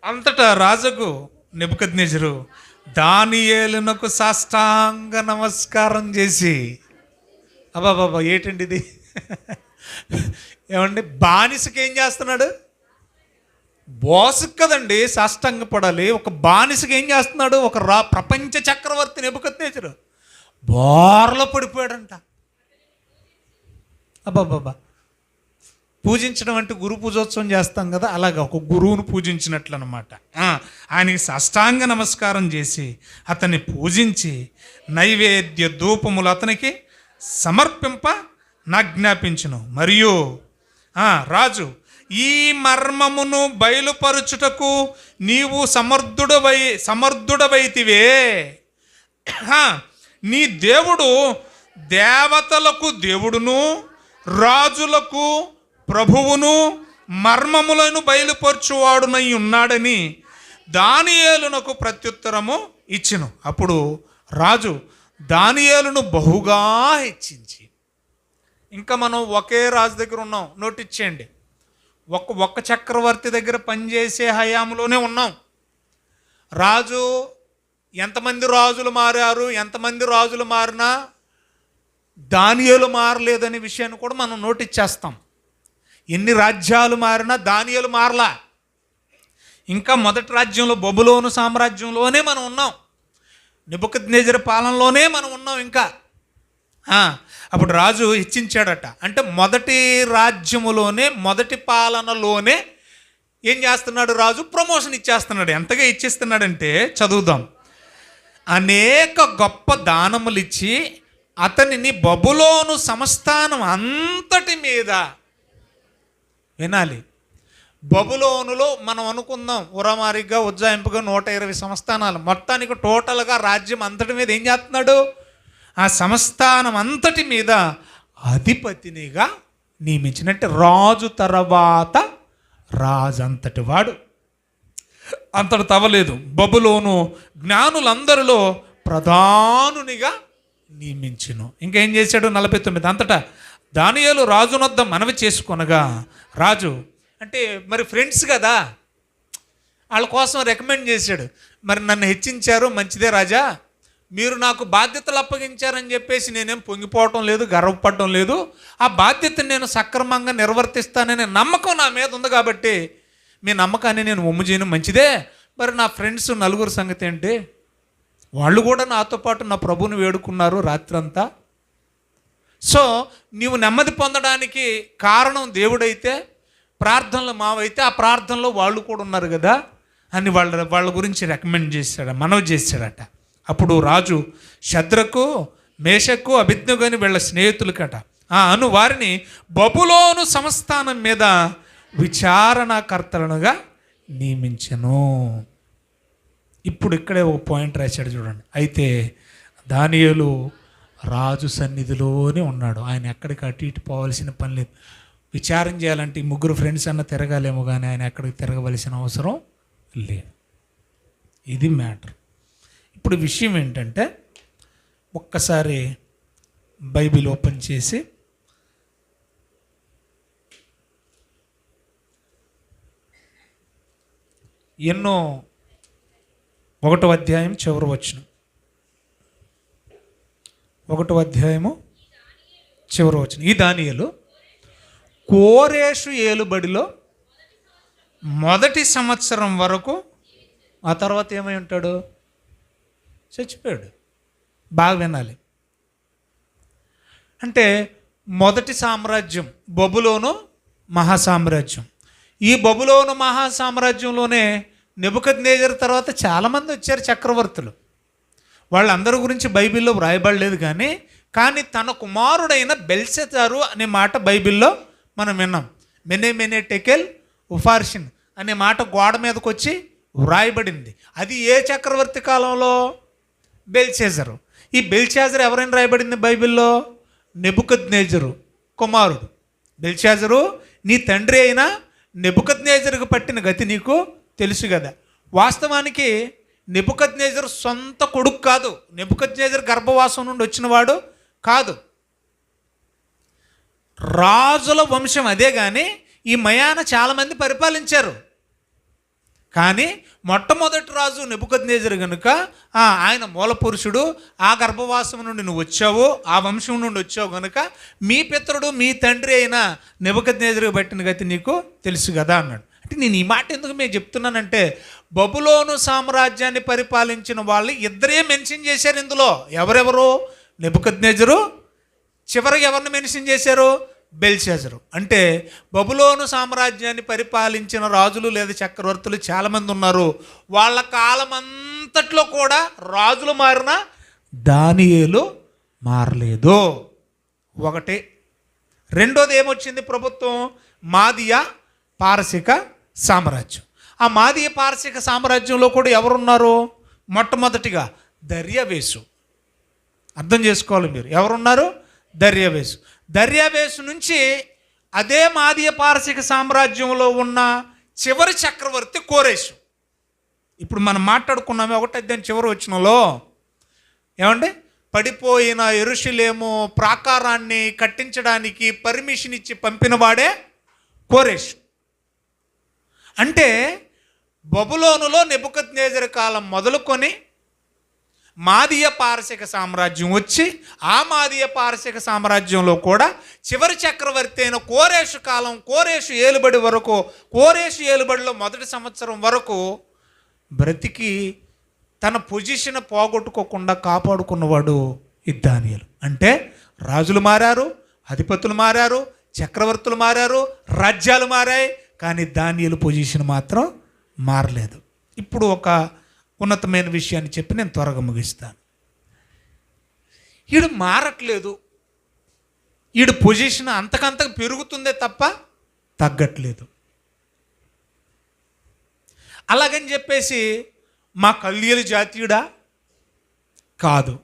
అంతటా రాజుకు నెబుకద్నెజరు దానియేలునకు సాష్టాంగ నమస్కారం చేసి, అబ్బాబాబా ఏంటండి ఇది? ఏమండి, బానిసకి ఏం చేస్తున్నాడు? బాసుకు కదండి సాష్టాంగ పడాలి. ఒక బానిసకి ఏం చేస్తున్నాడు? ఒక ప్రపంచ చక్రవర్తి నెబుకద్నెజరు బోర్లో పడిపోయాడంట. అబ్బాబాబా, పూజించడం అంటే గురు పూజోత్సవం చేస్తాం కదా, అలాగా ఒక గురువును పూజించినట్లు అనమాట. ఆయనకి సాష్టాంగ నమస్కారం చేసి అతన్ని పూజించి నైవేద్య ధూపములు అతనికి సమర్పింప నాజ్ఞాపించును. మరియు రాజు, ఈ మర్మమును బయలుపరుచుటకు నీవు సమర్థుడవైతివే. నీ దేవుడు దేవతలకు దేవుడును రాజులకు ప్రభువును మర్మములను బయలుపరచువాడునై ఉన్నాడని దానియేలునకు ప్రత్యుత్తరము ఇచ్చెను. అప్పుడు రాజు దానియేలును బహుగా హెచ్చించి, ఇంకా మనం ఒకే రాజు దగ్గర ఉన్నాం, నోటిచ్చేయండి. ఒక్క చక్రవర్తి దగ్గర పనిచేసే హయాంలోనే ఉన్నాం. రాజు, ఎంతమంది రాజులు మారారు, ఎంతమంది రాజులు మారినా దానియేలు మారలేదనే విషయాన్ని కూడా మనం నోటిచ్చేస్తాం. ఎన్ని రాజ్యాలు మారినా దానియేలు మారలా. ఇంకా మొదటి రాజ్యంలో బబులోను సామ్రాజ్యంలోనే మనం ఉన్నాం, నెబుకద్నెజరు పాలనలోనే మనం ఉన్నాం. ఇంకా అప్పుడు రాజు హెచ్చించాడట. అంటే మొదటి రాజ్యములోనే, మొదటి పాలనలోనే ఏం చేస్తున్నాడు రాజు? ప్రమోషన్ ఇచ్చేస్తున్నాడు. ఎంతగా ఇచ్చేస్తున్నాడంటే చదువుదాం. అనేక గొప్ప దానములు ఇచ్చి అతనిని బబులోను సంస్థానం అంతటి మీద, వినాలి, బబులోనులో మనం అనుకుందాం ఉరమారిగా ఉజ్జాయింపుగా 120 సంస్థానాలు, మొత్తానికి టోటల్గా రాజ్యం అంతటి మీద ఏం చేస్తున్నాడు? ఆ సంస్థానం అంతటి మీద అధిపతినిగా నియమించినట్టు రాజు తర్వాత రాజు అంతటి వాడు. అంతటి తవలేదు. బబులోను జ్ఞానులందరిలో ప్రధానునిగా నియమించును. ఇంకేం చేశాడు? 49 అంతటా దానియేలు రాజునొద్ద మనవి చేసుకొనగా రాజు, అంటే మరి ఫ్రెండ్స్ కదా, వాళ్ళ కోసం రికమెండ్ చేశాడు. మరి నన్ను హెచ్చించారు, మంచిదే రాజా, మీరు నాకు బాధ్యతలు అప్పగించారని చెప్పేసి నేనేం పొంగిపోవటం లేదు, గర్వపడటం లేదు. ఆ బాధ్యతను నేను సక్రమంగా నిర్వర్తిస్తాననే నమ్మకం నా మీద ఉంది కాబట్టి మీ నమ్మకాన్ని నేను ఒమ్ము చేయను, మంచిదే. మరి నా ఫ్రెండ్స్ నలుగురు సంగతి ఏంటి? వాళ్ళు కూడా నాతో పాటు నా ప్రభువుని వేడుకున్నారు రాత్రంతా. సో నీవు నెమ్మది పొందడానికి కారణం దేవుడైతే, ప్రార్థనలు మావైతే ఆ ప్రార్థనలో వాళ్ళు కూడా ఉన్నారు కదా అని వాళ్ళ గురించి రికమెండ్ చేశాడు, మనవి చేశాడట. అప్పుడు రాజు శద్రకు, మేషకు, అబేద్నెగో అని వీళ్ళ స్నేహితులకట అను వారిని బబులోను సంస్థానం మీద విచారణకర్తలనుగా నియమించెను. ఇప్పుడు ఇక్కడే ఒక పాయింట్ రాశాడు చూడండి. అయితే దానియేలు రాజు సన్నిధిలోనే ఉన్నాడు. ఆయన ఎక్కడికి అటు ఇటు పోవాల్సిన పని లేదు. విచారం చేయాలంటే ఈ ముగ్గురు ఫ్రెండ్స్ అన్న తిరగాలేమో, కానీ ఆయన ఎక్కడికి తిరగవలసిన అవసరం లేదు. ఇది మ్యాటర్. ఇప్పుడు విషయం ఏంటంటే, ఒక్కసారి బైబిల్ ఓపెన్ చేసి ఎన్నో 1వ అధ్యాయం చివరి వచనం, 1వ అధ్యాయము చివరి వచనం. ఈ దానియేలు కోరేషు ఏలుబడిలో మొదటి సంవత్సరం వరకు, ఆ తర్వాత ఏమై ఉంటాడు? చచ్చిపోయాడు. బాగా వినాలి. అంటే మొదటి సామ్రాజ్యం బబులోను మహాసామ్రాజ్యం. ఈ బబులోను మహాసామ్రాజ్యంలోనే నెబుకద్నెజరు తర్వాత చాలామంది వచ్చారు చక్రవర్తులు. వాళ్ళందరి గురించి బైబిల్లో వ్రాయబడలేదు, కానీ తన కుమారుడైన బెల్షెత్సారు అనే మాట బైబిల్లో మనం విన్నాం. మెనే టెకెల్ ఉఫార్షిన్ అనే మాట గోడ మీదకి వచ్చి వ్రాయబడింది. అది ఏ చక్రవర్తి కాలంలో? బెల్షెజరు. ఈ బెల్షెజరు ఎవరైనా రాయబడింది బైబిల్లో? నెబుకద్నెజరు కుమారుడు. బెల్షెజరు నీ తండ్రి అయినా నెబుకద్నెజరుకు పట్టిన గతి నీకు తెలుసు కదా. వాస్తవానికి నెబుకద్నెజరు సొంత కొడుకు కాదు, నెబుకద్నెజరు గర్భవాసం నుండి వచ్చినవాడు కాదు. రాజుల వంశం అదే, కానీ ఈ మయాన చాలామంది పరిపాలించారు. కానీ మొట్టమొదటి రాజు నెబుకద్నెజరు కనుక ఆయన మూల పురుషుడు. ఆ గర్భవాసం నుండి నువ్వు వచ్చావు, ఆ వంశం నుండి వచ్చావు కనుక మీ పితరుడు మీ తండ్రి అయిన నెబుకద్నెజరుకు పట్టిన గతి నీకు తెలుసు కదా అన్నాడు. అంటే నేను ఈ మాట ఎందుకు మేము చెప్తున్నానంటే, బబులోను సామ్రాజ్యాన్ని పరిపాలించిన వాళ్ళు ఇద్దరే మెన్షన్ చేశారు ఇందులో. ఎవరెవరు? నెబుకద్నెజరు, చివరికి ఎవరిని మెన్షన్ చేశారు? బెల్షెజరు. అంటే బబులోను సామ్రాజ్యాన్ని పరిపాలించిన రాజులు లేదా చక్రవర్తులు చాలామంది ఉన్నారు. వాళ్ళ కాలం అంతట్లో కూడా రాజులు మారిన దానియేలు మారలేదు. ఒకటి. రెండోది ఏమొచ్చింది? ప్రభుత్వం మాదియా పారసిక సామ్రాజ్యం. ఆ మాదియ పారసిక సామ్రాజ్యంలో కూడా ఎవరున్నారు? మొట్టమొదటిగా దర్యావేషు. అర్థం చేసుకోవాలి మీరు, ఎవరున్నారు? దర్యావేషు. దర్యావేషు నుంచి అదే మాదియ పారసిక సామ్రాజ్యంలో ఉన్న చివరి చక్రవర్తి కోరేషు. ఇప్పుడు మనం మాట్లాడుకున్నామే 1వ అధ్యాయం చివరి వచనంలో ఏమండి? పడిపోయిన యెరూషలేము ప్రాకారాన్ని కట్టించడానికి పర్మిషన్ ఇచ్చి పంపిన వాడే కోరేషు. అంటే బబులోనులో నెబుకద్నెజరు కాలం మొదలుకొని మాదియ పారసిక సామ్రాజ్యం వచ్చి, ఆ మాదియ పారసిక సామ్రాజ్యంలో కూడా చివరి చక్రవర్తి అయిన కోరేషు కాలం, కోరేషు ఏలుబడి వరకు, కోరేషు ఏలుబడిలో మొదటి సంవత్సరం వరకు బ్రతికి తన పొజిషన్ పోగొట్టుకోకుండా కాపాడుకున్నవాడు ఈ దానియేలు. అంటే రాజులు మారారు, అధిపతులు మారారు, చక్రవర్తులు మారారు, రాజ్యాలు మారాయి, కానీ దానియేలు పొజిషన్ మాత్రం మారలేదు. ఇప్పుడు ఒక ఉన్నతమైన విషయాన్ని చెప్పి నేను త్వరగా ముగిస్తాను. ఈడు మారట్లేదు, ఈడు పొజిషన్ అంతకంతకు పెరుగుతుందే తప్ప తగ్గట్లేదు. అలాగని చెప్పేసి మా కల్దీయుల జాతీయుడా? కాదు,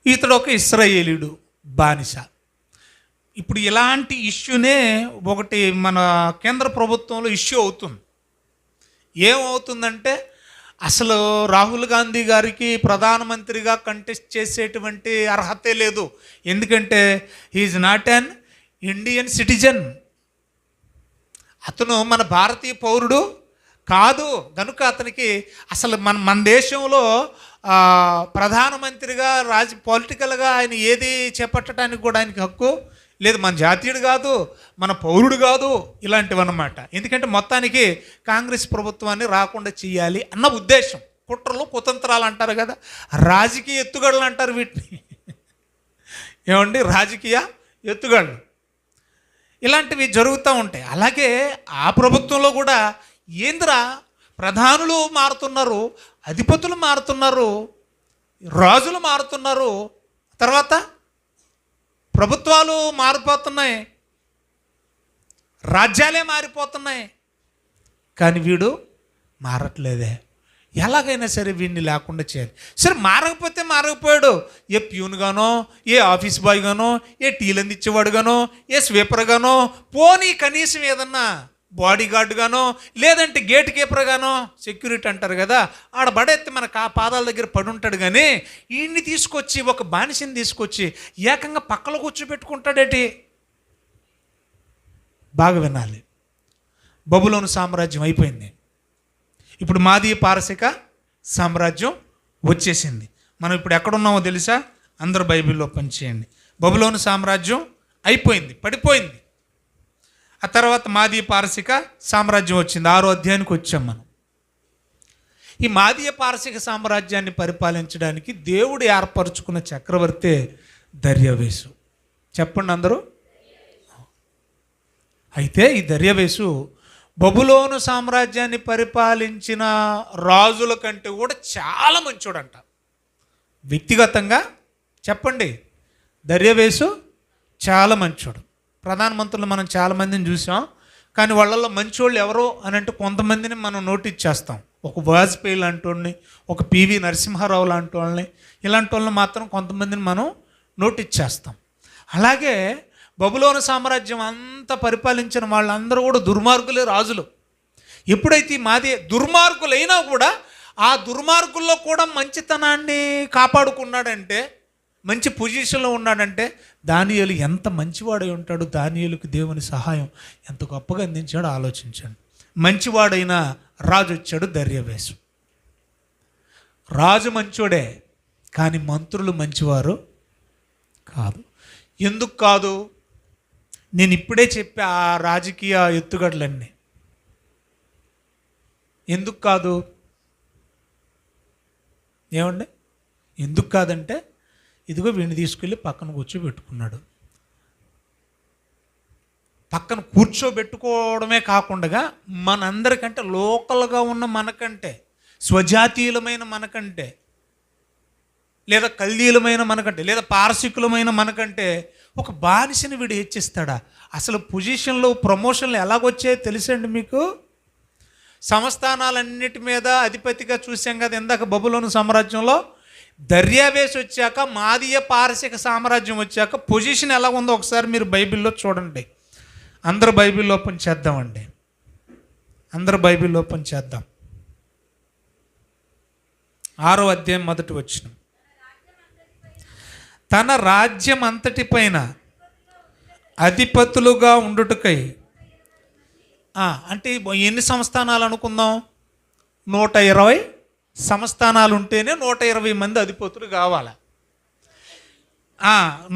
ఇతడు ఒక ఇశ్రాయేలీయుడు, బానిస. ఇప్పుడు ఇలాంటి ఇష్యూనే ఒకటి మన కేంద్ర ప్రభుత్వంలో ఇష్యూ అవుతుంది. ఏమవుతుందంటే, అసలు రాహుల్ గాంధీ గారికి ప్రధానమంత్రిగా కంటెస్ట్ చేసేటువంటి అర్హతే లేదు. ఎందుకంటే he is not an Indian citizen. అతను మన భారతీయ పౌరుడు కాదు. కనుక అతనికి అసలు మన దేశంలో ప్రధానమంత్రిగా పొలిటికల్గా ఆయన ఏది చేపట్టడానికి కూడా ఆయనకి హక్కు లేదు. మన జాతీయుడు కాదు, మన పౌరుడు కాదు, ఇలాంటివన్నమాట. ఎందుకంటే మొత్తానికి కాంగ్రెస్ ప్రభుత్వాన్ని రాకుండా చేయాలి అన్న ఉద్దేశం. కుట్రలు కుతంత్రాలు అంటారు కదా, రాజకీయ ఎత్తుగడలు అంటారు వీటిని. ఏమండి, రాజకీయ ఎత్తుగడలు ఇలాంటివి జరుగుతూ ఉంటాయి. అలాగే ఆ ప్రభుత్వంలో కూడా ఏంద్రా, ప్రధానులు మారుతున్నారు, అధిపతులు మారుతున్నారు, రాజులు మారుతున్నారు, తర్వాత ప్రభుత్వాలు మారిపోతున్నాయి, రాజ్యాలే మారిపోతున్నాయి, కానీ వీడు మారట్లేదే. ఎలాగైనా సరే వీడిని లేకుండా చేయాలి. సరే మారకపోతే మారకపోయాడు, ఏ ప్యూన్ గానో, ఏ ఆఫీస్ బాయ్ గానో, ఏ టీలు అందించేవాడు గానో, ఏ స్వీపర్ గానో, పోనీ కనీసం ఏదన్నా బాడీ గార్డ్ గానో, లేదంటే గేట్ కీపర్ గానో, సెక్యూరిటీ అంటారు కదా, ఆడ బడెత్తి మన పాదాల దగ్గర పడి ఉంటాడు. కానీ వీడిని తీసుకొచ్చి, ఒక బానిసని తీసుకొచ్చి ఏకంగా పక్కలో కూర్చోబెట్టుకుంటాడేటి. బాగా వినాలి. బబులోను సామ్రాజ్యం అయిపోయింది, ఇప్పుడు మాదీయ పారసిక సామ్రాజ్యం వచ్చేసింది. మనం ఇప్పుడు ఎక్కడున్నామో తెలుసా? అందరూ బైబిల్లో పనిచేయండి. బబులోను సామ్రాజ్యం అయిపోయింది, పడిపోయింది. ఆ తర్వాత మాదీయ పారసిక సామ్రాజ్యం వచ్చింది. 6వ అధ్యాయానికి వచ్చాం మనం. ఈ మాదీయ పారసిక సామ్రాజ్యాన్ని పరిపాలించడానికి దేవుడు ఏర్పరచుకున్న చక్రవర్తి దర్యావేషు. చెప్పండి అందరూ. అయితే ఈ దర్యావేషు బబులోను సామ్రాజ్యాన్ని పరిపాలించిన రాజుల కంటే కూడా చాలా మంచోడంట. వ్యక్తిగతంగా చెప్పండి, దర్యావేషు చాలా మంచోడు. ప్రధానమంత్రులు మనం చాలామందిని చూసాం, కానీ వాళ్ళల్లో మంచోళ్ళు ఎవరో అని అంటే కొంతమందిని మనం నోటీస్ చేస్తాం. ఒక వాజ్పేయి లాంటి వాళ్ళని, ఒక పివి నరసింహారావు లాంటి వాళ్ళని, ఇలాంటి వాళ్ళని మాత్రం కొంతమందిని మనం నోటీస్ చేస్తాం. అలాగే బబులోను సామ్రాజ్యం అంతా పరిపాలించిన వాళ్ళందరూ కూడా దుర్మార్గులే రాజులు. ఎప్పుడైతే మాది దుర్మార్గులైనా కూడా ఆ దుర్మార్గుల్లో కూడా మంచితనాన్ని కాపాడుకున్నాడంటే, మంచి పొజిషన్లో ఉన్నాడంటే, దానియేలు ఎంత మంచివాడై ఉంటాడు. దానియేలుకి దేవుని సహాయం ఎంత గొప్పగా అందించాడో ఆలోచించండి. మంచివాడైన రాజు వచ్చాడు, దర్యావేషు. రాజు మంచోడే, కానీ మంత్రులు మంచివారు కాదు. ఎందుకు కాదు? నేను ఇప్పుడే చెప్పా ఆ రాజకీయ ఎత్తుగడలన్నీ. ఎందుకు కాదు? ఏమండి, ఎందుకు కాదంటే, ఇదిగో వీడిని తీసుకెళ్ళి పక్కన కూర్చోబెట్టుకున్నాడు. పక్కన కూర్చోబెట్టుకోవడమే కాకుండా మనందరికంటే లోకల్గా ఉన్న మనకంటే, స్వజాతీయులమైన మనకంటే, లేదా కల్దీయులమైన మనకంటే, లేదా పారసికులమైన మనకంటే ఒక బానిసని వీడు హెచ్చిస్తాడా? అసలు పొజిషన్లో ప్రమోషన్లు ఎలాగొచ్చాయో తెలుసండి మీకు? సంస్థానాలన్నిటి మీద అధిపతిగా చూసాం కదా ఇందాక బబులోను సామ్రాజ్యంలో. దర్యావేషు వచ్చాక, మాదీయ పారసిక సామ్రాజ్యం వచ్చాక పొజిషన్ ఎలా ఉందో ఒకసారి మీరు బైబిల్లో చూడండి. అందరూ బైబిల్ ఓపెన్ చేద్దామండి, అందరూ బైబిల్ ఓపెన్ చేద్దాం. 6వ అధ్యాయం 1వ వచనం. తన రాజ్యం అంతటి పైన అధిపతులుగా ఉండుటకై, అంటే ఎన్ని సంస్థానాలు అనుకుందాం? 120 సంస్థానాలు ఉంటేనే 120 మంది అధిపతులు కావాలి.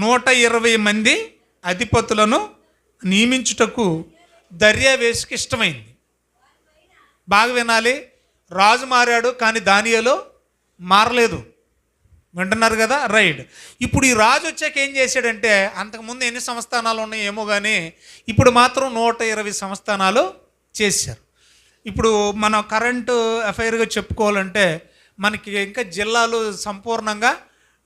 120 మంది అధిపతులను నియమించుటకు దర్యావేషుకి ఇష్టమైంది. బాగా వినాలి. రాజు మారాడు, కానీ దానియేలు మారలేదు. వింటున్నారు కదా? రైట్. ఇప్పుడు ఈ రాజు వచ్చాక ఏం చేశాడంటే, అంతకుముందు ఎన్ని సంస్థానాలు ఉన్నాయేమో కానీ ఇప్పుడు మాత్రం 120 సంస్థానాలు చేశారు. ఇప్పుడు మన కరెంటు అఫైర్గా చెప్పుకోవాలంటే మనకి ఇంకా జిల్లాలు సంపూర్ణంగా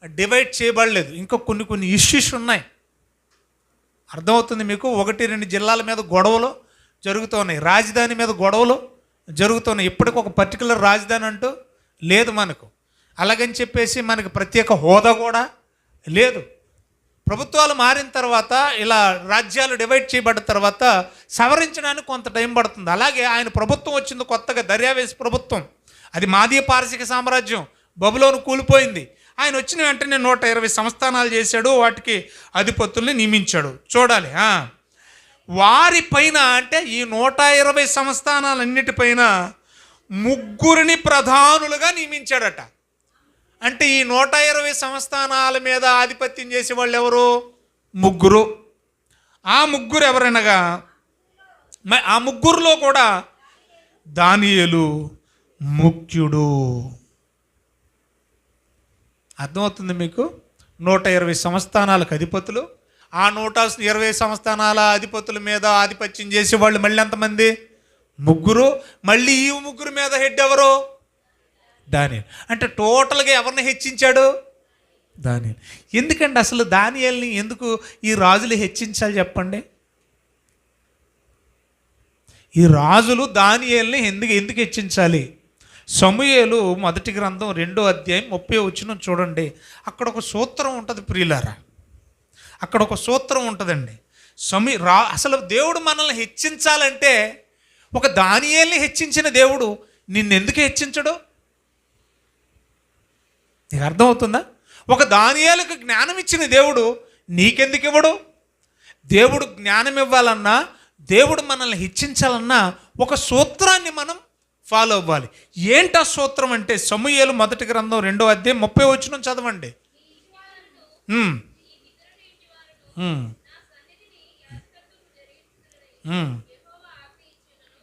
డివైడ్ చేయబడలేదు. ఇంకా కొన్ని ఇష్యూస్ ఉన్నాయి. అర్థమవుతుంది మీకు? 1-2 జిల్లాల మీద గొడవలు జరుగుతున్నాయి, రాజధాని మీద గొడవలు జరుగుతున్నాయి. ఇప్పటికి ఒక పర్టికులర్ రాజధాని అంటూ లేదు మనకు. అలాగని చెప్పేసి మనకి ప్రత్యేక హోదా కూడా లేదు. ప్రభుత్వాలు మారిన తర్వాత, ఇలా రాజ్యాలు డివైడ్ చేయబడిన తర్వాత సవరించడానికి కొంత టైం పడుతుంది. అలాగే ఆయన ప్రభుత్వం వచ్చింది కొత్తగా, దర్యావేషు ప్రభుత్వం. అది మాదీయ పారసిక సామ్రాజ్యం, బబులోను కూలిపోయింది. ఆయన వచ్చిన వెంటనే 120 సంస్థానాలు చేశాడు, వాటికి అధిపతుల్ని నియమించాడు. చూడాలి, వారి పైన అంటే ఈ 120 సంస్థానాలన్నిటిపైన 3 ప్రధానులుగా నియమించాడట. అంటే ఈ 120 సంస్థానాల మీద ఆధిపత్యం చేసేవాళ్ళు ఎవరు? 3. ఆ 3 ఎవరనగా, ఆ 3లో కూడా దానియేలు ముఖ్యుడు. అర్థమవుతుంది మీకు? 120 సంస్థానాలకు అధిపతులు, ఆ 120 సంస్థానాల అధిపతుల మీద ఆధిపత్యం చేసేవాళ్ళు మళ్ళీ ఎంతమంది? 3. మళ్ళీ ఈ 3 మీద హెడ్ ఎవరు? దానియేలు. అంటే టోటల్గా ఎవరిని హెచ్చించాడు? దానియేలు. ఎందుకండి అసలు దానియేలుని ఎందుకు ఈ రాజులు హెచ్చించాలి చెప్పండి? ఈ రాజులు దానియేలుని ఎందుకు హెచ్చించాలి? సమూయేలు మొదటి గ్రంథం 2వ అధ్యాయం 30వ వచనం చూడండి. అక్కడ ఒక సూత్రం ఉంటుంది ప్రియులారా, అక్కడ ఒక సూత్రం ఉంటుందండి. అసలు దేవుడు మనల్ని హెచ్చించాలంటే, ఒక దానియేలుని హెచ్చించిన దేవుడు నిన్నెందుకు హెచ్చించడు? నీకు అర్థమవుతుందా? ఒక దానియేలుకు జ్ఞానం ఇచ్చిన దేవుడు నీకెందుకు ఇవ్వడు? దేవుడు జ్ఞానం ఇవ్వాలన్నా, దేవుడు మనల్ని హెచ్చించాలన్నా ఒక సూత్రాన్ని మనం ఫాలో అవ్వాలి. ఏంటా సూత్రం అంటే, సమూయేలు మొదటి గ్రంథం 2వ అధ్యాయం 30వ వచనం చదవండి.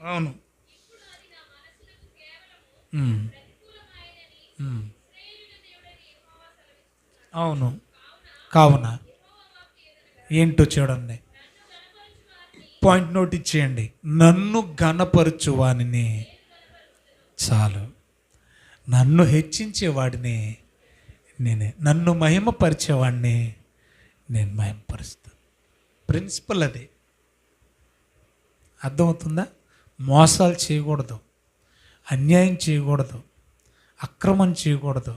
అవును, అవును. కావున ఏంటో చూడండి, పాయింట్ నోట్ ఇచ్చేయండి. నన్ను ఘనపరచువానిని, చాలు, నన్ను హెచ్చించేవాడిని నేనే, నన్ను మహిమపరిచేవాడిని నేను మహిమపరుస్తాను. ప్రిన్సిపల్ అది. అర్థమవుతుందా? మోసాలు చేయకూడదు, అన్యాయం చేయకూడదు, అక్రమం చేయకూడదు.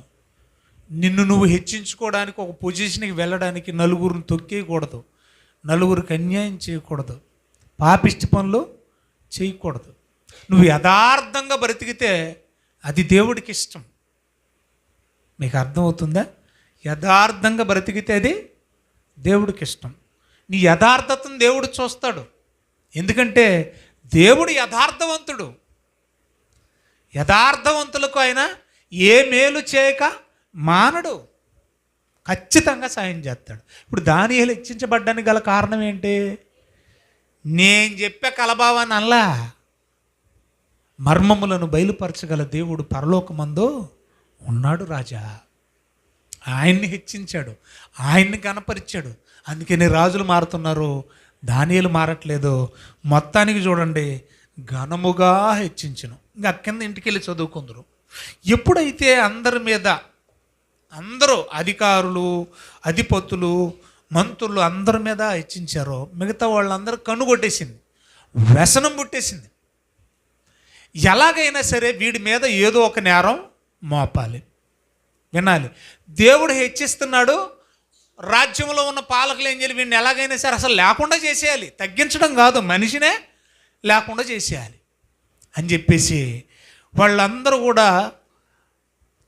నిన్ను నువ్వు హెచ్చించుకోవడానికి ఒక పొజిషన్కి వెళ్ళడానికి నలుగురిని తొక్కేయకూడదు, నలుగురికి అన్యాయం చేయకూడదు, పాపిష్టి పనులు చేయకూడదు. నువ్వు యథార్థంగా బ్రతికితే అది దేవుడికి ఇష్టం. మీకు అర్థమవుతుందా? యథార్థంగా బ్రతికితే అది దేవుడికి ఇష్టం. నీ యథార్థతను దేవుడు చూస్తాడు. ఎందుకంటే దేవుడు యథార్థవంతుడు. యథార్థవంతులకు ఆయన ఏ మేలు చేయక మానడు, ఖచ్చితంగా సాయం చేస్తాడు. ఇప్పుడు దానియేలు హెచ్చించబడ్డానికి గల కారణం ఏంటి? నేను చెప్పే కలభావాన్ని అల్లా, మర్మములను బయలుపరచగల దేవుడు పరలోకమందు ఉన్నాడు రాజా. ఆయన్ని హెచ్చించాడు, ఆయన్ని కనపరిచాడు. అందుకని రాజులు మారుతున్నారు, దానియేలు మారట్లేదు. మొత్తానికి చూడండి, ఘనముగా హెచ్చించను. ఇంకా కింద ఇంటికి వెళ్ళి చదువుకుందరు. ఎప్పుడైతే అందరూ అధికారులు, అధిపతులు, మంత్రులు అందరి మీద హెచ్చించారో, మిగతా వాళ్ళందరూ కన్నుగొట్టేసింది, వ్యసనం పుట్టేసింది. ఎలాగైనా సరే వీడి మీద ఏదో ఒక నేరం మోపాలి. వినాలి, దేవుడు హెచ్చిస్తున్నాడు, రాజ్యంలో ఉన్న పాలకులు ఏం చేయాలి? వీడిని ఎలాగైనా సరే అసలు లేకుండా చేసేయాలి, తగ్గించడం కాదు, మనిషినే లేకుండా చేసేయాలి అని చెప్పేసి వాళ్ళందరూ కూడా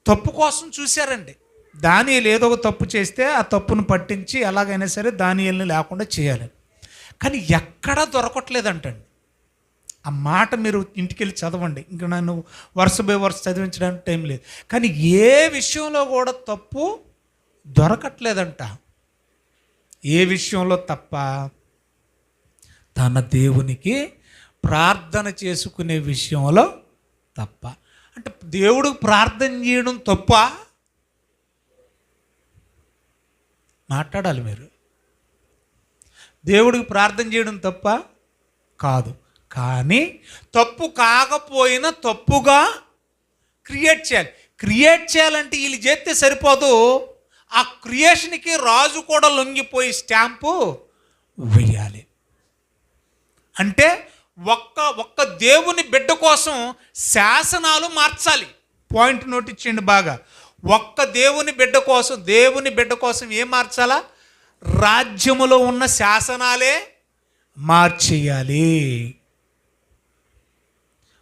తప్పు కోసం చూశారండి. దానియేలు ఏదో ఒక తప్పు చేస్తే ఆ తప్పును పట్టించి ఎలాగైనా సరే దానియేలుని లేకుండా చేయాలి. కానీ ఎక్కడా దొరకట్లేదంటండి. ఆ మాట మీరు ఇంటికి వెళ్ళి చదవండి. ఇంకా నన్ను వరుస బై వరుస చదివించడానికి టైం లేదు. కానీ ఏ విషయంలో కూడా తప్పు దొరకట్లేదంట. ఏ విషయంలో తప్ప? తన దేవునికి ప్రార్థన చేసుకునే విషయంలో తప్ప. అంటే దేవుడికి ప్రార్థన చేయడం తప్ప? మాట్లాడాలి మీరు. దేవుడికి ప్రార్థన చేయడం తప్ప కాదు. కానీ తప్పు కాకపోయినా తప్పుగా క్రియేట్ చేయాలి. క్రియేట్ చేయాలంటే వీళ్ళు చేస్తే సరిపోదు, ఆ క్రియేషన్కి రాజు కూడా లొంగిపోయి స్టాంపు వేయాలి. అంటే ఒక్క దేవుని బిడ్డ కోసం శాసనాలు మార్చాలి. పాయింట్ నోట్ ఇచ్చేయండి బాగా. దేవుని బిడ్డ కోసం ఏం మార్చాలా? రాజ్యములో ఉన్న శాసనాలే మార్చేయాలి.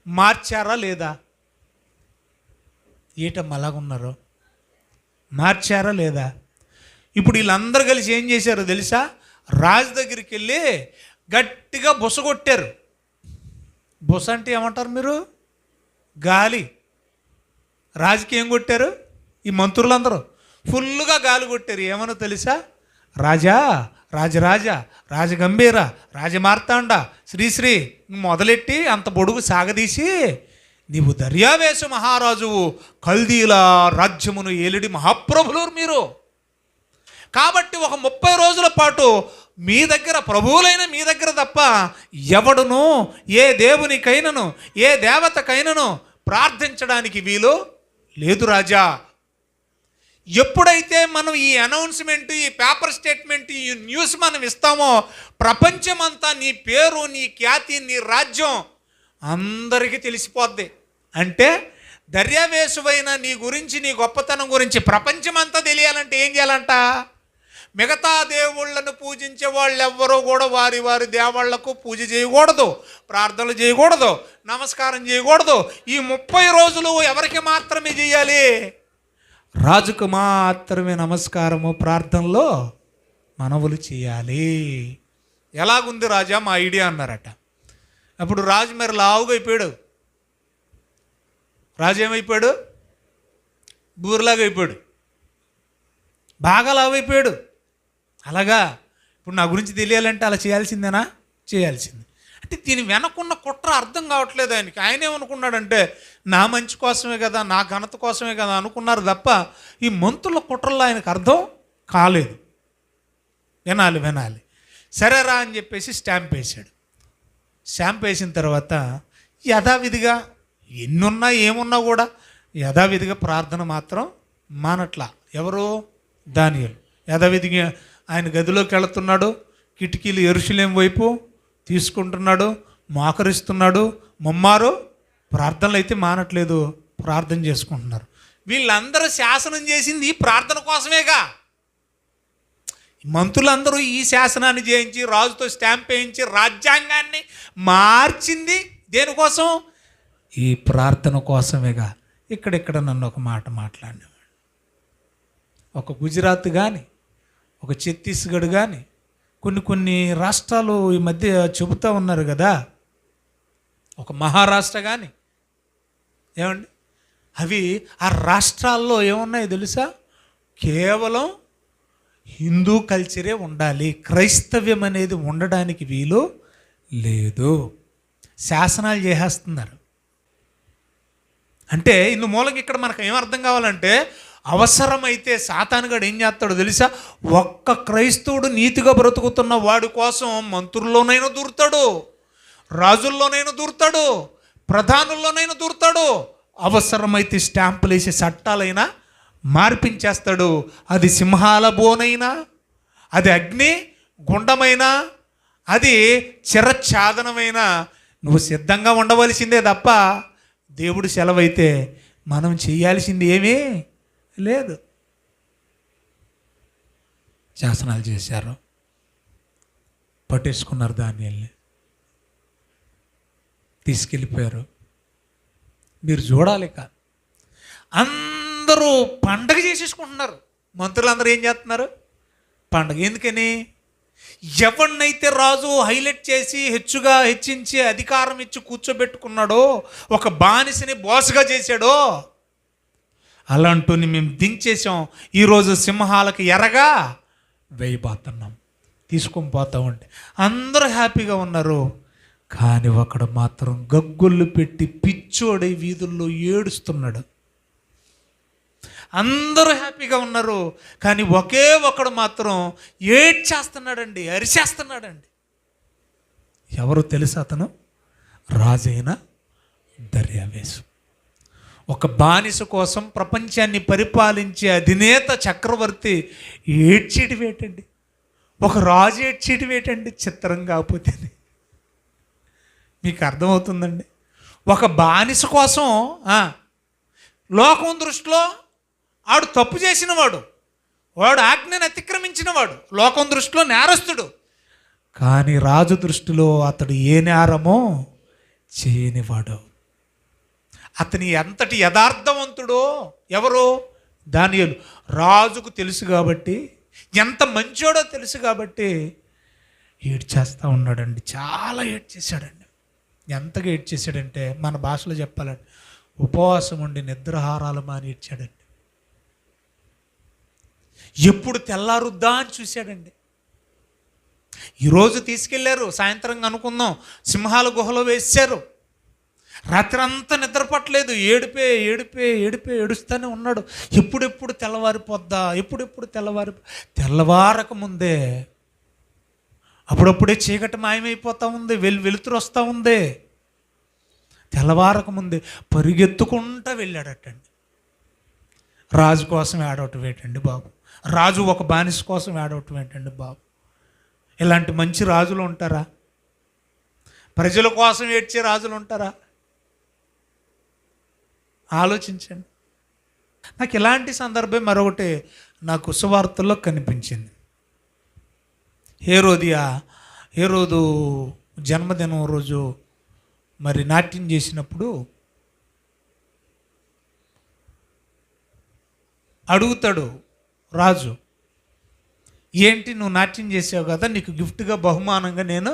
మార్చారా లేదా? ఏటమ్మా అలాగున్నారు? మార్చారా లేదా? ఇప్పుడు వీళ్ళందరూ కలిసి ఏం చేశారో తెలుసా? రాజు దగ్గరికి వెళ్ళి గట్టిగా బుస కొట్టారు. బుస అంటే ఏమంటారు మీరు? గాలి. రాజుకి ఏం కొట్టారు? ఈ మంత్రులందరూ ఫుల్గా గాలి కొట్టారు. ఏమన్నా తెలుసా? రాజా, రాజరాజ, రాజగంభీర, రాజమార్తాండ, శ్రీశ్రీ మొదలెట్టి అంత పొడుగు సాగదీసి, నీవు దర్యావేశ మహారాజువు, కల్దీల రాజ్యమును ఏలిడి మహాప్రభులు మీరు. కాబట్టి ఒక 30 రోజుల పాటు మీ దగ్గర, ప్రభువులైన మీ దగ్గర తప్ప ఎవడును ఏ దేవునికైనను ఏ దేవతకైనను ప్రార్థించడానికి వీలు లేదు రాజా. ఎప్పుడైతే మనం ఈ అనౌన్స్మెంట్, ఈ పేపర్ స్టేట్మెంట్, ఈ న్యూస్ మనం ఇస్తామో, ప్రపంచమంతా నీ పేరు, నీ ఖ్యాతి, నీ రాజ్యం అందరికీ తెలిసిపోద్ది. అంటే దర్యావేశువైన నీ గురించి, నీ గొప్పతనం గురించి ప్రపంచమంతా తెలియాలంటే ఏం చేయాలంట? మిగతా దేవుళ్ళను పూజించే వాళ్ళు ఎవ్వరూ కూడా వారి వారి దేవుళ్లకు పూజ చేయకూడదు, ప్రార్థనలు చేయకూడదు, నమస్కారం చేయకూడదు. ఈ 30 రోజులు ఎవరికి మాత్రమే చేయాలి? రాజుకు మాత్రమే నమస్కారము, ప్రార్థనలో మనవులు చేయాలి. ఎలాగుంది రాజా మా ఐడియా అన్నారట. అప్పుడు రాజు మరి లావుగా అయిపోయాడు. రాజు ఏమైపోయాడు? బూర్లాగా అయిపోయాడు, బాగా లావు అయిపోయాడు. అలాగా ఇప్పుడు నా గురించి తెలియాలంటే అలా చేయాల్సిందేనా? చేయాల్సిందే. అంటే దీని వెనకున్న కుట్ర అర్థం కావట్లేదు ఆయనకి. ఆయన ఏమనుకున్నాడంటే నా మంచి కోసమే కదా, నా ఘనత కోసమే కదా అనుకున్నారు తప్ప ఈ మంత్రుల కుట్రల్లో ఆయనకు అర్థం కాలేదు. వినాలి. సరేరా అని చెప్పేసి స్టాంప్ వేశాడు. స్టాంప్ వేసిన తర్వాత యథావిధిగా ఎన్నున్నా ఏమున్నా కూడా యథావిధిగా ప్రార్థన మాత్రం మానట్లా. ఎవరు? దానియేలు. యథావిధిగా ఆయన గదిలోకి వెళుతున్నాడు, కిటికీలు యెరూషలేము వైపు తీసుకుంటున్నాడు, మోకరిస్తున్నాడు. ముమ్మారు ప్రార్థనలు అయితే మానట్లేదు, ప్రార్థన చేసుకుంటున్నారు. వీళ్ళందరూ శాసనం చేసింది ఈ ప్రార్థన కోసమేగా. మంత్రులందరూ ఈ శాసనాన్ని చేయించి, రాజుతో స్టాంప్ వేయించి, రాజ్యాంగాన్ని మార్చింది దేనికోసం? ఈ ప్రార్థన కోసమేగా. ఇక్కడిక్కడ నన్ను ఒక మాట మాట్లాడినవాడు, ఒక గుజరాత్ కానీ, ఒక ఛత్తీస్గఢ్ కానీ, కొన్ని రాష్ట్రాలు ఈ మధ్య చెబుతూ ఉన్నారు కదా, ఒక మహారాష్ట్ర కానీ, ఏమండి అవి ఆ రాష్ట్రాల్లో ఏమున్నాయో తెలుసా? కేవలం హిందూ కల్చరే ఉండాలి, క్రైస్తవ్యం అనేది ఉండడానికి వీలు లేదు. శాసనాలు చేసేస్తున్నారు. అంటే ఇందు మూలంగా ఇక్కడ మనకు ఏమర్థం కావాలంటే, అవసరమైతే సాతానుగాడు ఏం చేస్తాడో తెలుసా? ఒక్క క్రైస్తవుడు నీతిగా బ్రతుకుతున్న వాడి కోసం మంత్రుల్లోనైనా దూరుతాడు, రాజుల్లోనైనా దూరుతాడు, ప్రధానుల్లోనైనా దూరుతాడు. అవసరమైతే స్టాంపులు వేసే చట్టాలైనా మార్పించేస్తాడు. అది సింహాల బోనైనా, అది అగ్ని గుండమైనా, అది చిరఛాదనమైనా నువ్వు సిద్ధంగా ఉండవలసిందే తప్ప దేవుడు సెలవైతే మనం చేయాల్సింది ఏమీ లేదు. శాసనాలు చేశారు, పట్టేసుకున్నారు, దానియేలుని తీసుకెళ్ళిపోయారు. మీరు చూడాలి, అందరూ పండగ చేసేసుకుంటున్నారు. మంత్రులందరూ ఏం చేస్తున్నారు? పండగ. ఎందుకని? ఎవరినైతే రాజు హైలైట్ చేసి హెచ్చించి అధికారం ఇచ్చి కూర్చోబెట్టుకున్నాడో, ఒక బానిసని బోసగా చేశాడో, అలాంటిని మేము దించేసాం. ఈరోజు సింహాలకు ఎరగా వేయబోతున్నాం, తీసుకొని పోతా ఉంటే అందరూ హ్యాపీగా ఉన్నారు. కానీ ఒకడు మాత్రం గగ్గుళ్ళు పెట్టి పిచ్చోడై వీధుల్లో ఏడుస్తున్నాడు. అందరూ హ్యాపీగా ఉన్నారు, కానీ ఒకే ఒకడు మాత్రం ఏడ్చేస్తున్నాడండి, అరిచేస్తున్నాడండి. ఎవరు తెలుసా? అతను రాజైన దర్యావేశు. ఒక బానిస కోసం ప్రపంచాన్ని పరిపాలించే అధినేత చక్రవర్తి ఏడ్చేటివి ఏంటండి? ఒక రాజు ఏడ్చేటివి ఏంటండి? చిత్రం కాకపోతే మీకు అర్థమవుతుందండి. ఒక బానిస కోసం లోకం దృష్టిలో వాడు తప్పు చేసినవాడు, వాడు ఆజ్ఞను అతిక్రమించినవాడు, లోకం దృష్టిలో నేరస్తుడు. కానీ రాజు దృష్టిలో అతడు ఏ నేరమో చేయనివాడు. అతని ఎంతటి యథార్థవంతుడో ఎవరు? దానియేలు. రాజుకు తెలుసు కాబట్టి, ఎంత మంచోడో తెలుసు కాబట్టి ఏడ్చేస్తూ ఉన్నాడండి. చాలా ఏడ్చేశాడండి. ఎంతగా ఏడ్చేశాడంటే మన భాషలో చెప్పాలండి, ఉపవాసం ఉండి నిద్రాహారాలు మాని ఏడ్చాడండి. ఎప్పుడు తెల్లారుద్దా అని చూశాడండి. ఈరోజు తీసుకెళ్లారు, సాయంత్రం అనుకుందాం సింహాల గుహలో వేశారు. రాత్రి అంతా నిద్రపట్టలేదు, ఏడుస్తూనే ఉన్నాడు. ఎప్పుడెప్పుడు తెల్లవారిపోద్దా, ఎప్పుడెప్పుడు తెల్లవారక ముందే అప్పుడప్పుడే చీకటి మాయమైపోతూ ఉంది, వెలుతురు వస్తూ ఉంది. తెల్లవారక ముందే పరిగెత్తుకుంటూ వెళ్ళాడటండి. రాజు కోసం ఏడవటం ఏంటండి బాబు? రాజు ఒక బానిస కోసం ఏడవటం ఏంటండి బాబు? ఇలాంటి మంచి రాజులు ఉంటారా? ప్రజల కోసం ఏడ్చే రాజులు ఉంటారా? ఆలోచించండి. నాకు ఇలాంటి సందర్భం మరొకటి నాకు సువార్తల్లో కనిపించింది. హేరోదు జన్మదినం రోజు మరి నాట్యం చేసినప్పుడు అడుగుతాడు రాజు, ఏంటి నువ్వు నాట్యం చేసావు కదా, నీకు గిఫ్ట్గా బహుమానంగా నేను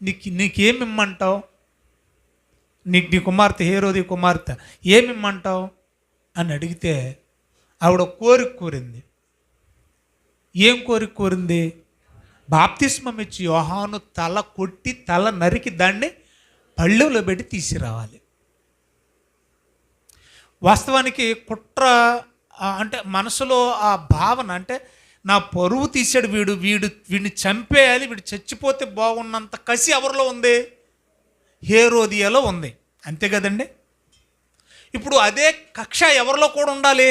నీకేమి ఇమ్మంటావు, నీ కుమార్తె హేరోది కుమార్తె ఏమిమ్మంటావు అని అడిగితే ఆవిడ కోరిక కోరింది. ఏం కోరిక కోరింది? బాప్తిస్మం ఇచ్చి యోహాను తల కొట్టి తల నరికి దాన్ని పళ్ళెంలో పెట్టి తీసుకురావాలి. వాస్తవానికి కుట్ర అంటే మనసులో ఆ భావన, అంటే నా పరువు తీసాడు వీడిని చంపేయాలి, వీడు చచ్చిపోతే బాగున్నంత కసి ఎవరిలో ఉంది? హేరోదియాలో ఉంది. అంతే కదండి. ఇప్పుడు అదే కక్ష ఎవరిలో కూడా ఉండాలి?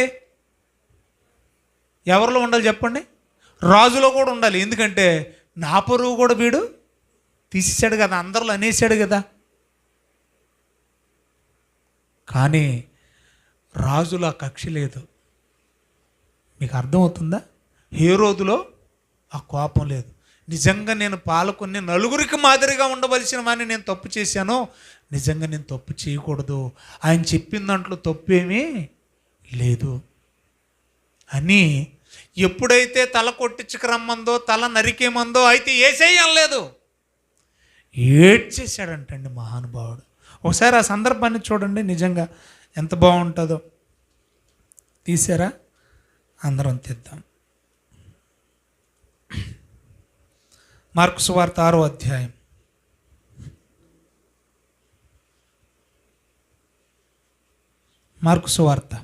ఎవరిలో ఉండాలి చెప్పండి? రాజులో కూడా ఉండాలి. ఎందుకంటే నా పరువు కూడా వీడు తీసేశాడు కదా, అందరిలో అనేసాడు కదా. కానీ రాజులో ఆ కక్ష లేదు. మీకు అర్థమవుతుందా? హేరోదులో ఆ కోపం లేదు. నిజంగా నేను పాల్గొని నలుగురికి మాదిరిగా ఉండవలసిన వాడిని నేను తప్పు చేశాను, నిజంగా నేను తప్పు చేయకూడదు, ఆయన చెప్పిన దాంట్లో తప్పేమీ లేదు అని ఎప్పుడైతే తల కొట్టించుకురమ్మందో తల నరికేమందో అయితే ఏసేయలేదు, ఏడ్చేశాడంటండి మహానుభావుడు. ఒకసారి ఆ సందర్భాన్ని చూడండి, నిజంగా ఎంత బాగుంటుందో. తీసారా? అందరం తీద్దాం. మార్కు సువార్త 6వ అధ్యాయం. మార్కు సువార్త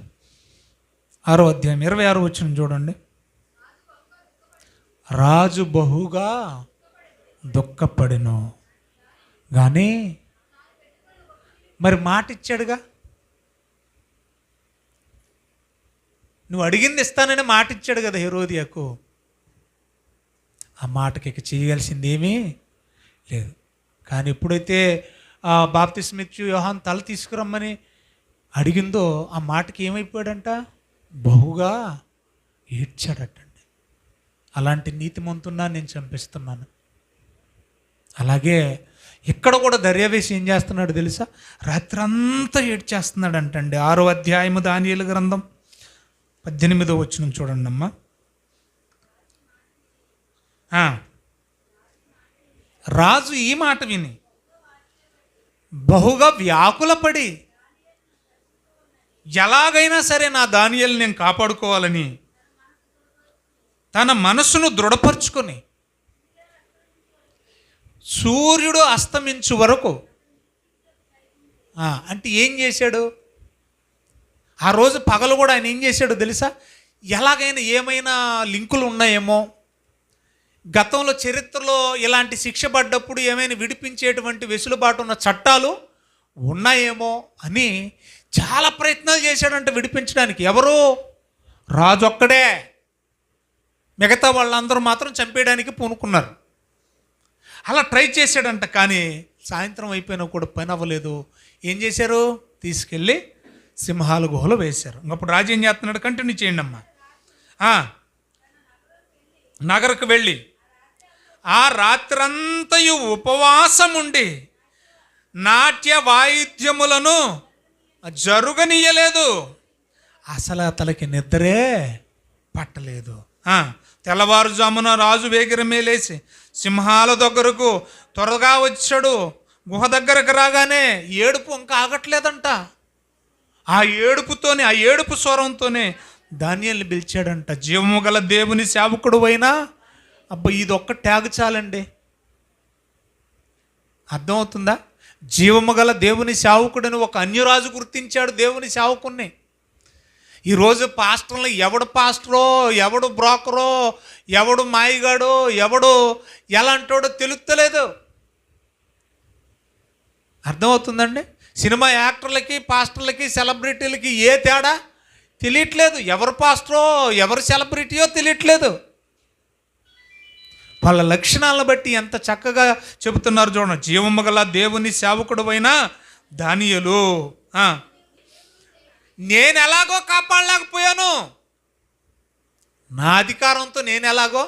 6వ అధ్యాయం 26వ వచనం చూడండి. రాజు బహుగా దుఃఖపడెను, కానీ మరి మాట ఇచ్చాడుగా, నువ్వు అడిగింది ఇస్తానని మాట ఇచ్చాడు కదా హేరోదియాకు. ఆ మాటకి ఇక చేయవలసింది ఏమీ లేదు. కానీ ఎప్పుడైతే ఆ బాప్తిస్మం ఇచ్చి యోహాను తల తీసుకురమ్మని అడిగిందో ఆ మాటకి ఏమైపోయాడంట? బహుగా ఏడ్చాడటండి. అలాంటి నీతిమంతున్నా నేను చంపిస్తున్నాను. అలాగే ఇక్కడ కూడా దర్యావేసి ఏం చేస్తున్నాడు తెలుసా? రాత్రంతా ఏడ్చేస్తున్నాడు అంటండి. 6వ అధ్యాయము దానియేలు గ్రంథం 18వ వచనం చూడండి అమ్మా. రాజు ఈ మాట విని బహుగా వ్యాకులపడి ఎలాగైనా సరే నా దానియేలుని నేను కాపాడుకోవాలని తన మనస్సును దృఢపరుచుకొని సూర్యుడు అస్తమించు వరకు అంటే ఏం చేశాడు? ఆ రోజు పగలు కూడా ఆయన ఏం చేశాడో తెలుసా? ఎలాగైనా ఏమైనా లింకులు ఉన్నాయేమో, గతంలో చరిత్రలో ఇలాంటి శిక్ష పడ్డప్పుడు ఏమైనా విడిపించేటువంటి వెసులుబాటు ఉన్న చట్టాలు ఉన్నాయేమో అని చాలా ప్రయత్నాలు చేశాడంట విడిపించడానికి. ఎవరు? రాజు ఒక్కడే. మిగతా వాళ్ళందరూ మాత్రం చంపేయడానికి పూనుకున్నారు. అలా ట్రై చేశాడంట. కానీ సాయంత్రం అయిపోయినా కూడా పని అవ్వలేదు. ఏం చేశారు? తీసుకెళ్ళి సింహాల గుహలో వేశారు. ఇంకప్పుడు రాజు ఏం చేస్తున్నాడు? కంటిన్యూ చేయండి అమ్మా. నగరకు వెళ్ళి ఆ రాత్రంతయు ఉపవాసం ఉండి నాట్య వాయిద్యములను జరుగనీయలేదు. అసలు అతనికి నిద్రే పట్టలేదు. తెల్లవారుజామున రాజు వేగిరమే లేచి సింహాల దగ్గరకు త్వరగా వచ్చాడు. గుహ దగ్గరకు రాగానే ఏడుపు ఇంకా ఆగట్లేదంట. ఆ ఏడుపు స్వరంతోనే దానియేలుని పిలిచాడంట. జీవము గల దేవుని సేవకుడు అయినా అబ్బా, ఇది ఒక్క ట్యాగ్ చాలండి. అర్థమవుతుందా? జీవము గల దేవుని సేవకుడిని ఒక అన్యరాజు గుర్తించాడు దేవుని సేవకుణ్ణి. ఈరోజు పాస్టర్లు ఎవడు పాస్టరో, ఎవడు బ్రోకరో, ఎవడు మాయిగాడో, ఎవడు ఎలాంటోడో తెలుస్తలేదు. అర్థమవుతుందండి? సినిమా యాక్టర్లకి, పాస్టర్లకి, సెలబ్రిటీలకి ఏ తేడా తెలియట్లేదు. ఎవరు పాస్టరో, ఎవరు సెలబ్రిటీయో తెలియట్లేదు. వాళ్ళ లక్షణాలను బట్టి ఎంత చక్కగా చెబుతున్నారు చూడండి. జీవము గల దేవుని సేవకుడు అయినా దానియేలు, నేను ఎలాగో కాపాడలేకపోయాను. నా అధికారంతో నేను ఎలాగో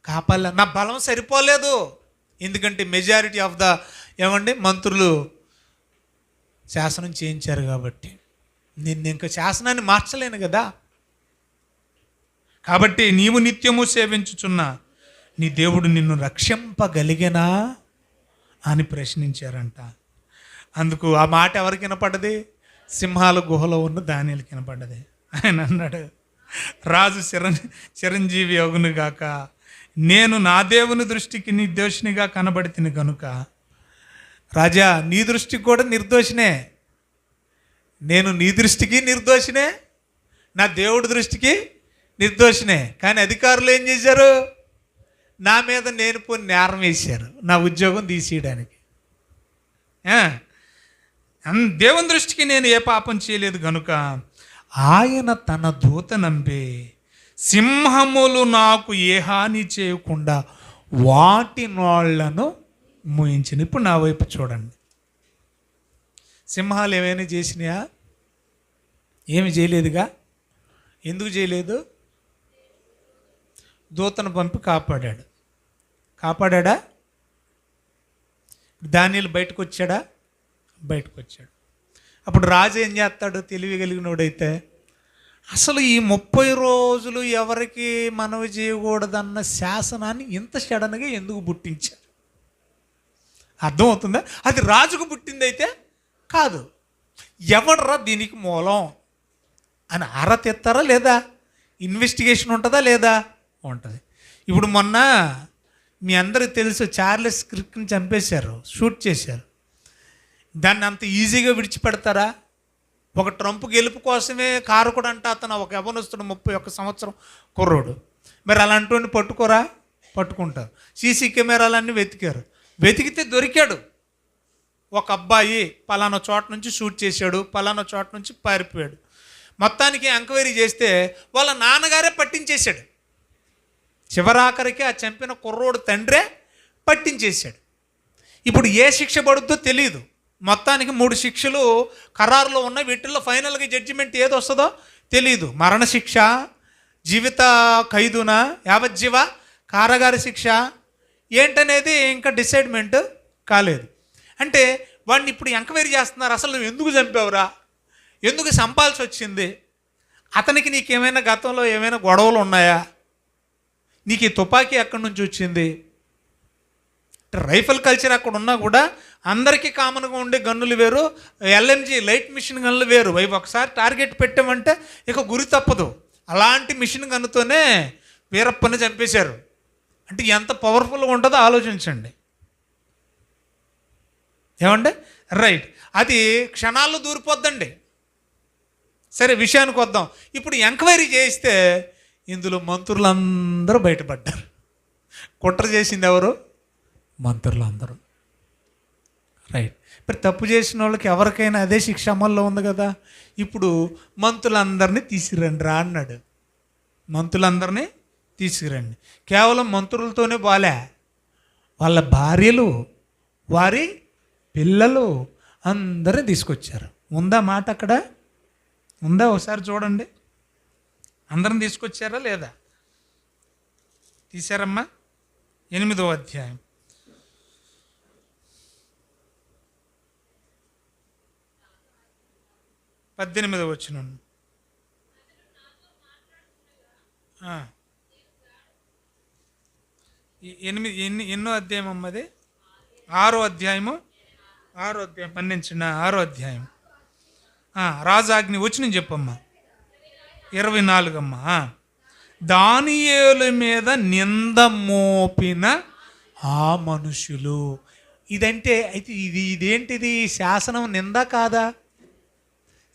కాపాడలే, నా బలం సరిపోలేదు. ఎందుకంటే మెజారిటీ ఆఫ్ ద మంత్రులు శాసనం చేయించారు కాబట్టి నేను ఇంకా శాసనాన్ని మార్చలేను కదా. కాబట్టి నీవు నిత్యము సేవించుచున్న నీ దేవుడు నిన్ను రక్షింపగలిగనా అని ప్రశ్నించారంట. అందుకు ఆ మాట ఎవరికి వినపడ్డది? సింహాల గుహలో ఉన్న దానియేలుకి వినపడ్డది. ఆయన అన్నాడు, రాజు చిరంజీవి అగును గాక, నేను నా దేవుని దృష్టికి నిర్దోషినిగా కనబడితిని కనుక. రాజా, నీ దృష్టికి కూడా నిర్దోషినే, నేను నీ దృష్టికి నిర్దోషినే, నా దేవుడి దృష్టికి నిర్దోషినే. కానీ అధికారులు ఏం చేశారు? నా మీద నేను పోని నేరం వేశారు, నా ఉద్యోగం తీసేయడానికి. దేవుని దృష్టికి నేను ఏ పాపం చేయలేదు కనుక ఆయన తన దూత నంపి సింహములు నాకు ఏ హాని చేయకుండా వాటి నోళ్లను మూయించింది. ఇప్పుడు నా వైపు చూడండి. సింహాలు ఏమైనా చేసినాయా? ఏమి చేయలేదుగా. ఎందుకు చేయలేదు? దూతను పంపి కాపాడా. దానియేలు బయటకు వచ్చాడా? బయటకు వచ్చాడు. అప్పుడు రాజు ఏం చేస్తాడు? తెలివి కలిగినోడైతే అసలు ఈ 30 రోజులు ఎవరికి మనవి చేయకూడదన్న శాసనాన్ని ఇంత సడన్గా ఎందుకు పుట్టించారు? అర్థమవుతుందా? అది రాజుకు పుట్టిందైతే కాదు. ఎవడరా దీనికి మూలం అని ఆరా తెస్తారా లేదా? ఇన్వెస్టిగేషన్ ఉంటుందా లేదా? ఉంటుంది. ఇప్పుడు మొన్న మీ అందరికి తెలుసు, చార్లెస్ క్రిక్ని చంపేశారు, షూట్ చేశారు. దాన్ని అంత ఈజీగా విడిచిపెడతారా? ఒక ట్రంప్ గెలుపు కోసమే కారకుడు అంట అతను, ఒక యవ్వనస్తుడు 31 సంవత్సరం కుర్రోడు. మరి అలాంటి పట్టుకుంటారు. సీసీ కెమెరాలన్నీ వెతికితే దొరికాడు. ఒక అబ్బాయి పలానా చోట నుంచి షూట్ చేశాడు, పలానా చోట నుంచి పారిపోయాడు. మొత్తానికి ఎంక్వైరీ చేస్తే వాళ్ళ నాన్నగారే పట్టించేశాడు. చివరాఖరికి ఆ చంపిన కుర్రోడు తండ్రే పట్టించేశాడు. ఇప్పుడు ఏ శిక్ష పడుద్దో తెలియదు. మొత్తానికి 3 శిక్షలు ఖరారులో ఉన్నాయి. వీటిల్లో ఫైనల్గా జడ్జిమెంట్ ఏది వస్తుందో తెలియదు. మరణశిక్ష, జీవిత ఖైదునా, యావజ్జీవ కారాగార శిక్ష ఏంటనేది ఇంకా డిసైడ్మెంట్ కాలేదు. అంటే వాడిని ఇప్పుడు ఎంక్వైరీ చేస్తున్నారు. అసలు నువ్వు ఎందుకు చంపావురా, ఎందుకు చంపాల్సి వచ్చింది, అతనికి నీకేమైనా గతంలో ఏమైనా గొడవలు ఉన్నాయా, నీకు ఈ తుపాకీ ఎక్కడి నుంచి వచ్చింది? రైఫిల్ కల్చర్ అక్కడ ఉన్నా కూడా అందరికీ కామన్గా ఉండే గన్నులు వేరు, ఎల్ఎంజీ లైట్ మిషన్ గన్నులు వేరు. అవి ఒకసారి టార్గెట్ పెట్టామంటే ఇక గురి తప్పదు. అలాంటి మిషన్ గన్నుతోనే వీరప్పని చంపేశారు. అంటే ఎంత పవర్ఫుల్గా ఉంటుందో ఆలోచించండి. ఏమండి? రైట్, అది క్షణాల్లో దూరిపోద్దండి. సరే, విషయానికి వద్దాం. ఇప్పుడు ఎంక్వైరీ చేయిస్తే ఇందులో మంత్రులందరూ బయటపడ్డారు. కుట్ర చేసింది ఎవరు? మంత్రులు అందరూ. రైట్, మరి తప్పు చేసిన వాళ్ళకి ఎవరికైనా అదే శిక్ష అమల్లో ఉంది కదా. ఇప్పుడు మంత్రులందరినీ తీసుకురండి రా అన్నాడు. మంత్రులందరినీ తీసుకురండి. కేవలం మంత్రులతోనే బాలే, వాళ్ళ భార్యలు, వారి పిల్లలు అందరినీ తీసుకొచ్చారు. ఉందా మాట అక్కడ? ఉందా? ఒకసారి చూడండి. అందరిని తీసుకొచ్చారా లేదా? తీశారమ్మా. 8వ అధ్యాయం. 18వ వచనం. ఎన్నో అధ్యాయం అమ్మది? 6వ అధ్యాయము. 6వ అధ్యాయం రాజాజ్ఞ వచనం చెప్పమ్మా. 24 అమ్మా. దానియేలు మీద నింద మోపిన ఆ మనుషులు. ఇదంటే అయితే ఇదేంటిది? శాసనం నింద కాదా?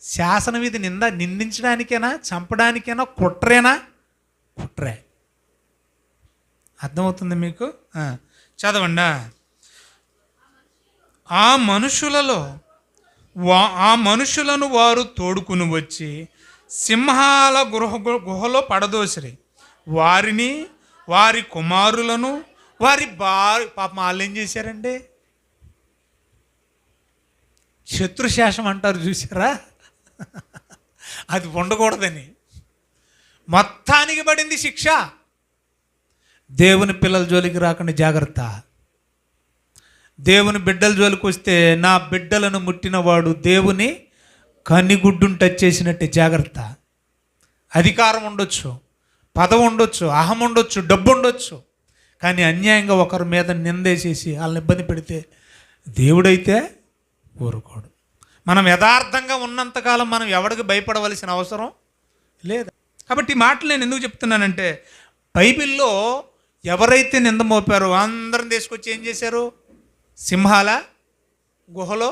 శాసనం ఇది నిందించడానికేనా, చంపడానికేనా, కుట్రేనా? కుట్రే. అర్థమవుతుంది మీకు? చదవండి. ఆ మనుషులను వారు తోడుకుని వచ్చి సింహాల గుహలో పడదోసిరి. వారిని, వారి కుమారులను, వారి పాపం వాళ్ళు ఏం చేశారండి? శత్రుశేషం అంటారు చూసారా? అది ఉండకూడదని మొత్తానికి పడింది శిక్ష. దేవుని పిల్లల జోలికి రాకుండా జాగ్రత్త. దేవుని బిడ్డల జోలికి వస్తే నా బిడ్డలను ముట్టినవాడు దేవుని కన్నిగుడ్డును టచ్ చేసినట్టే. జాగ్రత్త. అధికారం ఉండొచ్చు, పదవి ఉండొచ్చు, అహం ఉండొచ్చు, డబ్బు ఉండొచ్చు, కానీ అన్యాయంగా ఒకరి మీద నిందేసేసి వాళ్ళని ఇబ్బంది పెడితే దేవుడైతే ఊరుకోడు. మనం యథార్థంగా ఉన్నంతకాలం మనం ఎవరికి భయపడవలసిన అవసరం లేదు. కాబట్టి ఈ మాటలు నేను ఎందుకు చెప్తున్నానంటే, బైబిల్లో ఎవరైతే నింద మోపారో అందరం తీసుకొచ్చి ఏం చేశారు? సింహాల గుహలో,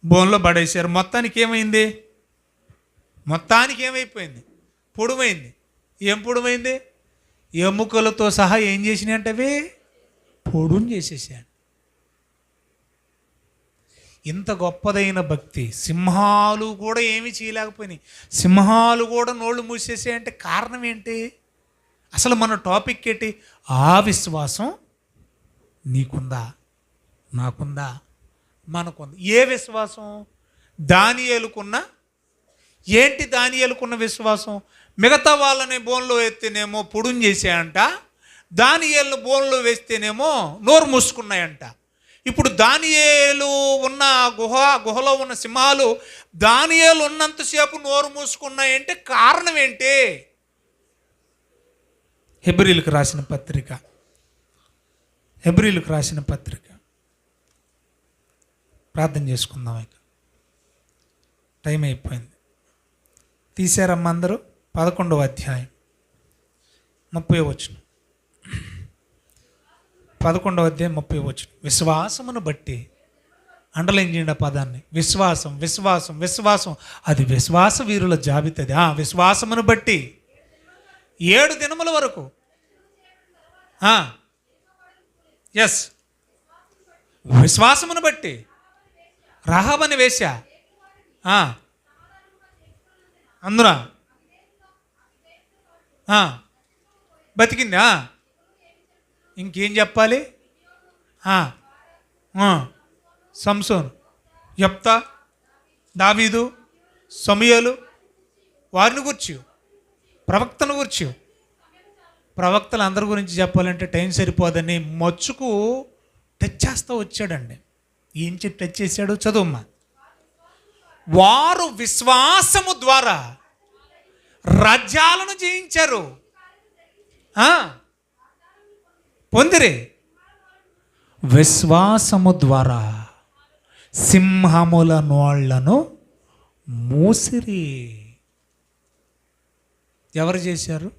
బోన్లో పడేశారు. మొత్తానికి ఏమైంది? మొత్తానికి ఏమైపోయింది? పొడుమైంది. ఏం పొడుమైంది? ఎముకలతో సహా ఏం చేసినాయి అంటే అవి పొడుని చేసేసాడు. ఇంత గొప్పదైన భక్తి. సింహాలు కూడా ఏమీ చేయలేకపోయినాయి. సింహాలు కూడా నోళ్ళు మూసేసాయంటే కారణం ఏంటి? అసలు మన టాపిక్ ఏంటి? ఆ విశ్వాసం నీకుందా, నాకుందా, మనకుందా? ఏ విశ్వాసం? దానియేలుకున్న ఏంటి? దానియేలుకున్న విశ్వాసం. మిగతా వాళ్ళని బోన్లో ఎత్తేనేమో పొడుని చేసాయంట, దానియేలును బోన్లో వేస్తేనేమో నోరు మూసుకున్నాయంట. ఇప్పుడు దానియేలు ఉన్న గుహలో ఉన్న సింహాలు దానియేలు ఉన్నంతసేపు నోరు మూసుకున్నాయంటే కారణం ఏంటి? హెబ్రీలకు రాసిన పత్రిక ప్రార్థన చేసుకుందాం. ఇక టైం అయిపోయింది. తీశారమ్మా అందరూ? 11వ అధ్యాయం 30వ వచనం. 11వ అధ్యాయం 30వ వచనం. విశ్వాసమును బట్టి, అండర్లైన్ చేయండి ఆ పదాన్ని. విశ్వాసం, విశ్వాసం, విశ్వాసం. అది విశ్వాస వీరుల జాబితాది. విశ్వాసమును బట్టి 7 దినముల వరకు. ఎస్, విశ్వాసమును బట్టి రహాబని వేశా అందున బతికిందా? ఇంకేం చెప్పాలి? సంసోను, యెఫ్తా, దావీదు, సమూయేలు, వారిని గురించి, ప్రవక్తను గురించి. ప్రవక్తలు అందరి గురించి చెప్పాలంటే టైం సరిపోదని మచ్చుకు టచ్ చేస్తూ వచ్చాడండి. ఏం చెప్పి టచ్ చేశాడు? చదువమ్మా. వారు విశ్వాసము ద్వారా రాజ్యాలను జయించారు. పొందిరి. విశ్వాసము ద్వారా సింహముల నోళ్లను మూసిరి. ఎవరు చేశారు?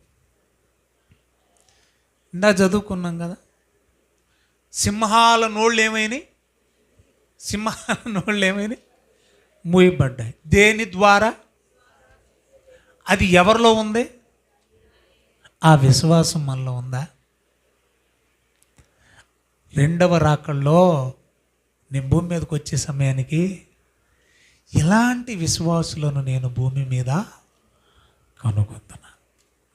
ఇందా చదువుకున్నాం కదా, సింహాల నోళ్ళు ఏమైనాయి? మూయబడ్డాయి. దేని ద్వారా? అది ఎవరిలో ఉంది? ఆ విశ్వాసం మనలో ఉందా? రెండవ రాకల్లో నేను భూమి మీదకి వచ్చే సమయానికి ఇలాంటి విశ్వాసులను నేను భూమి మీద కనుగొంటున్నా.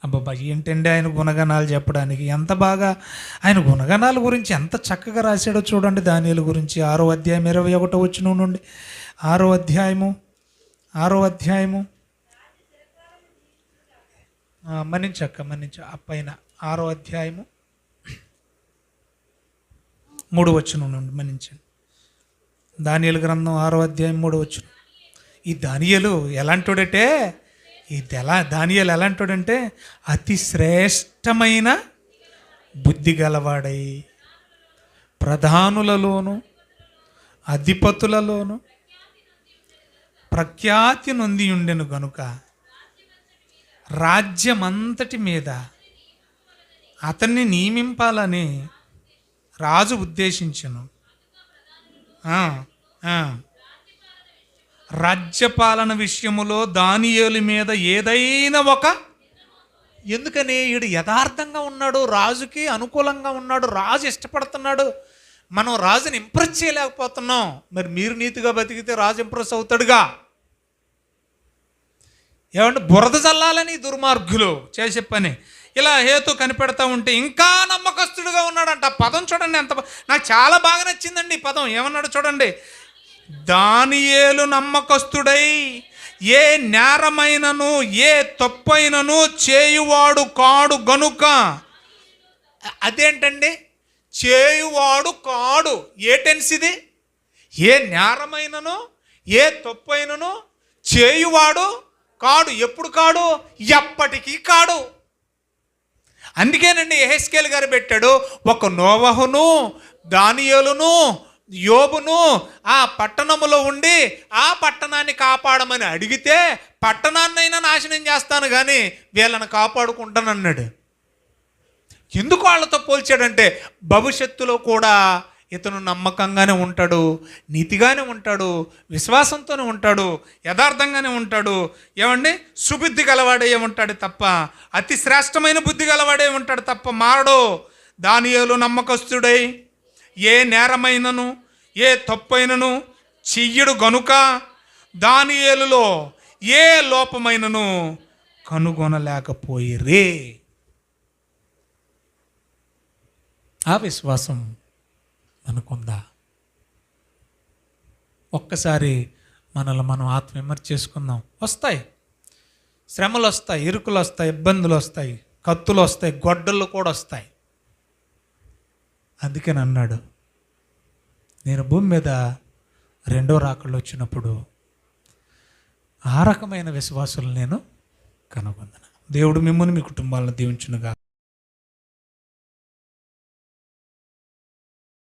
అబ్బాబా, ఏంటండి ఆయన గుణగణాలు చెప్పడానికి? ఎంత బాగా ఆయన గుణగణాల గురించి ఎంత చక్కగా రాశాడో చూడండి. దానియేలు గురించి 6వ అధ్యాయం 21వ వచనం నుండి 6వ అధ్యాయము మన్నించ పైన 6వ అధ్యాయము 3వ వచనం నుండి మన్నించండి. దానియేలు గ్రంథం 6వ అధ్యాయం 3వ వచనం. ఈ దానియేలు ఎలాంటోడంటే దానియేలు ఎలాంటోడంటే అతి శ్రేష్టమైన బుద్ధి గలవాడై ప్రధానులలోను అధిపతులలోను ప్రఖ్యాతి నొంది ఉండెను గనుక రాజ్యమంతటి మీద అతన్ని నియమింపాలని రాజు ఉద్దేశించెను. రాజ్యపాలన విషయములో దానియేలు మీద ఏదైనా ఎందుకని వీడు యథార్థంగా ఉన్నాడు, రాజుకి అనుకూలంగా ఉన్నాడు, రాజు ఇష్టపడుతున్నాడు, మనం రాజుని ఇంప్రెస్ చేయలేకపోతున్నాం. మరి మీరు నీతిగా బతికితే రాజు ఇంప్రెస్ అవుతాడుగా. ఏమంటే బురద చల్లాలని దుర్మార్గులు చేసే పని. ఇలా హేతు కనిపెడతా ఉంటే ఇంకా నమ్మకస్తుడుగా ఉన్నాడంట. ఆ పదం చూడండి, నాకు చాలా బాగా నచ్చిందండి ఈ పదం. ఏమన్నాడు చూడండి, దానియేలు నమ్మకస్తుడై ఏ నేరమైనను ఏ తప్పైనను చేయువాడు కాడు గనుక. అదేంటండి చేయువాడు కాడు, ఏ టెన్స్ ఇది? ఏ నేరమైనను ఏ తప్పైనను చేయువాడు కాడు. ఎప్పుడు కాడు? ఎప్పటికీ కాడు. అందుకేనండి యెహెజ్కేలు గారు పెట్టాడు, ఒక నోవహును దానియేలును యోబును ఆ పట్టణములో ఉండి ఆ పట్టణాన్ని కాపాడమని అడిగితే పట్టణాన్నైనా నాశనం చేస్తాను కానీ వీళ్ళని కాపాడుకుంటానన్నాడు. ఎందుకు వాళ్ళతో పోల్చాడంటే భవిష్యత్తులో కూడా ఇతను నమ్మకంగానే ఉంటాడు, నీతిగానే ఉంటాడు, విశ్వాసంతోనే ఉంటాడు, యథార్థంగానే ఉంటాడు. ఏమండి సుబుద్ధి గలవాడే ఉంటాడు తప్ప, అతి శ్రేష్టమైన బుద్ధి గలవాడే ఉంటాడు తప్ప మారడు. దానియేలు నమ్మకస్తుడై ఏ నేరమైనను ఏ తప్పైనను చెయ్యడు గనుక దానియేలులో ఏ లోపమైనను కనుగొనలేకపోయిరే. ఆ విశ్వాసం మనకుందా? ఒక్కసారి మనల్ని మనం ఆత్మవిమర్శ చేసుకుందాం. వస్తాయి శ్రమలు, వస్తాయి ఇరుకులు, వస్తాయి ఇబ్బందులు, వస్తాయి కత్తులు, వస్తాయి గొడ్డళ్ళు కూడా వస్తాయి. అందుకని అన్నాడు, నేను భూమి మీద రెండో రాకళ్ళు వచ్చినప్పుడు ఆ రకమైన విశ్వాసులు నేను కనుగొందను. దేవుడు మిమ్మల్ని మీ కుటుంబాలను దీవించునుగా.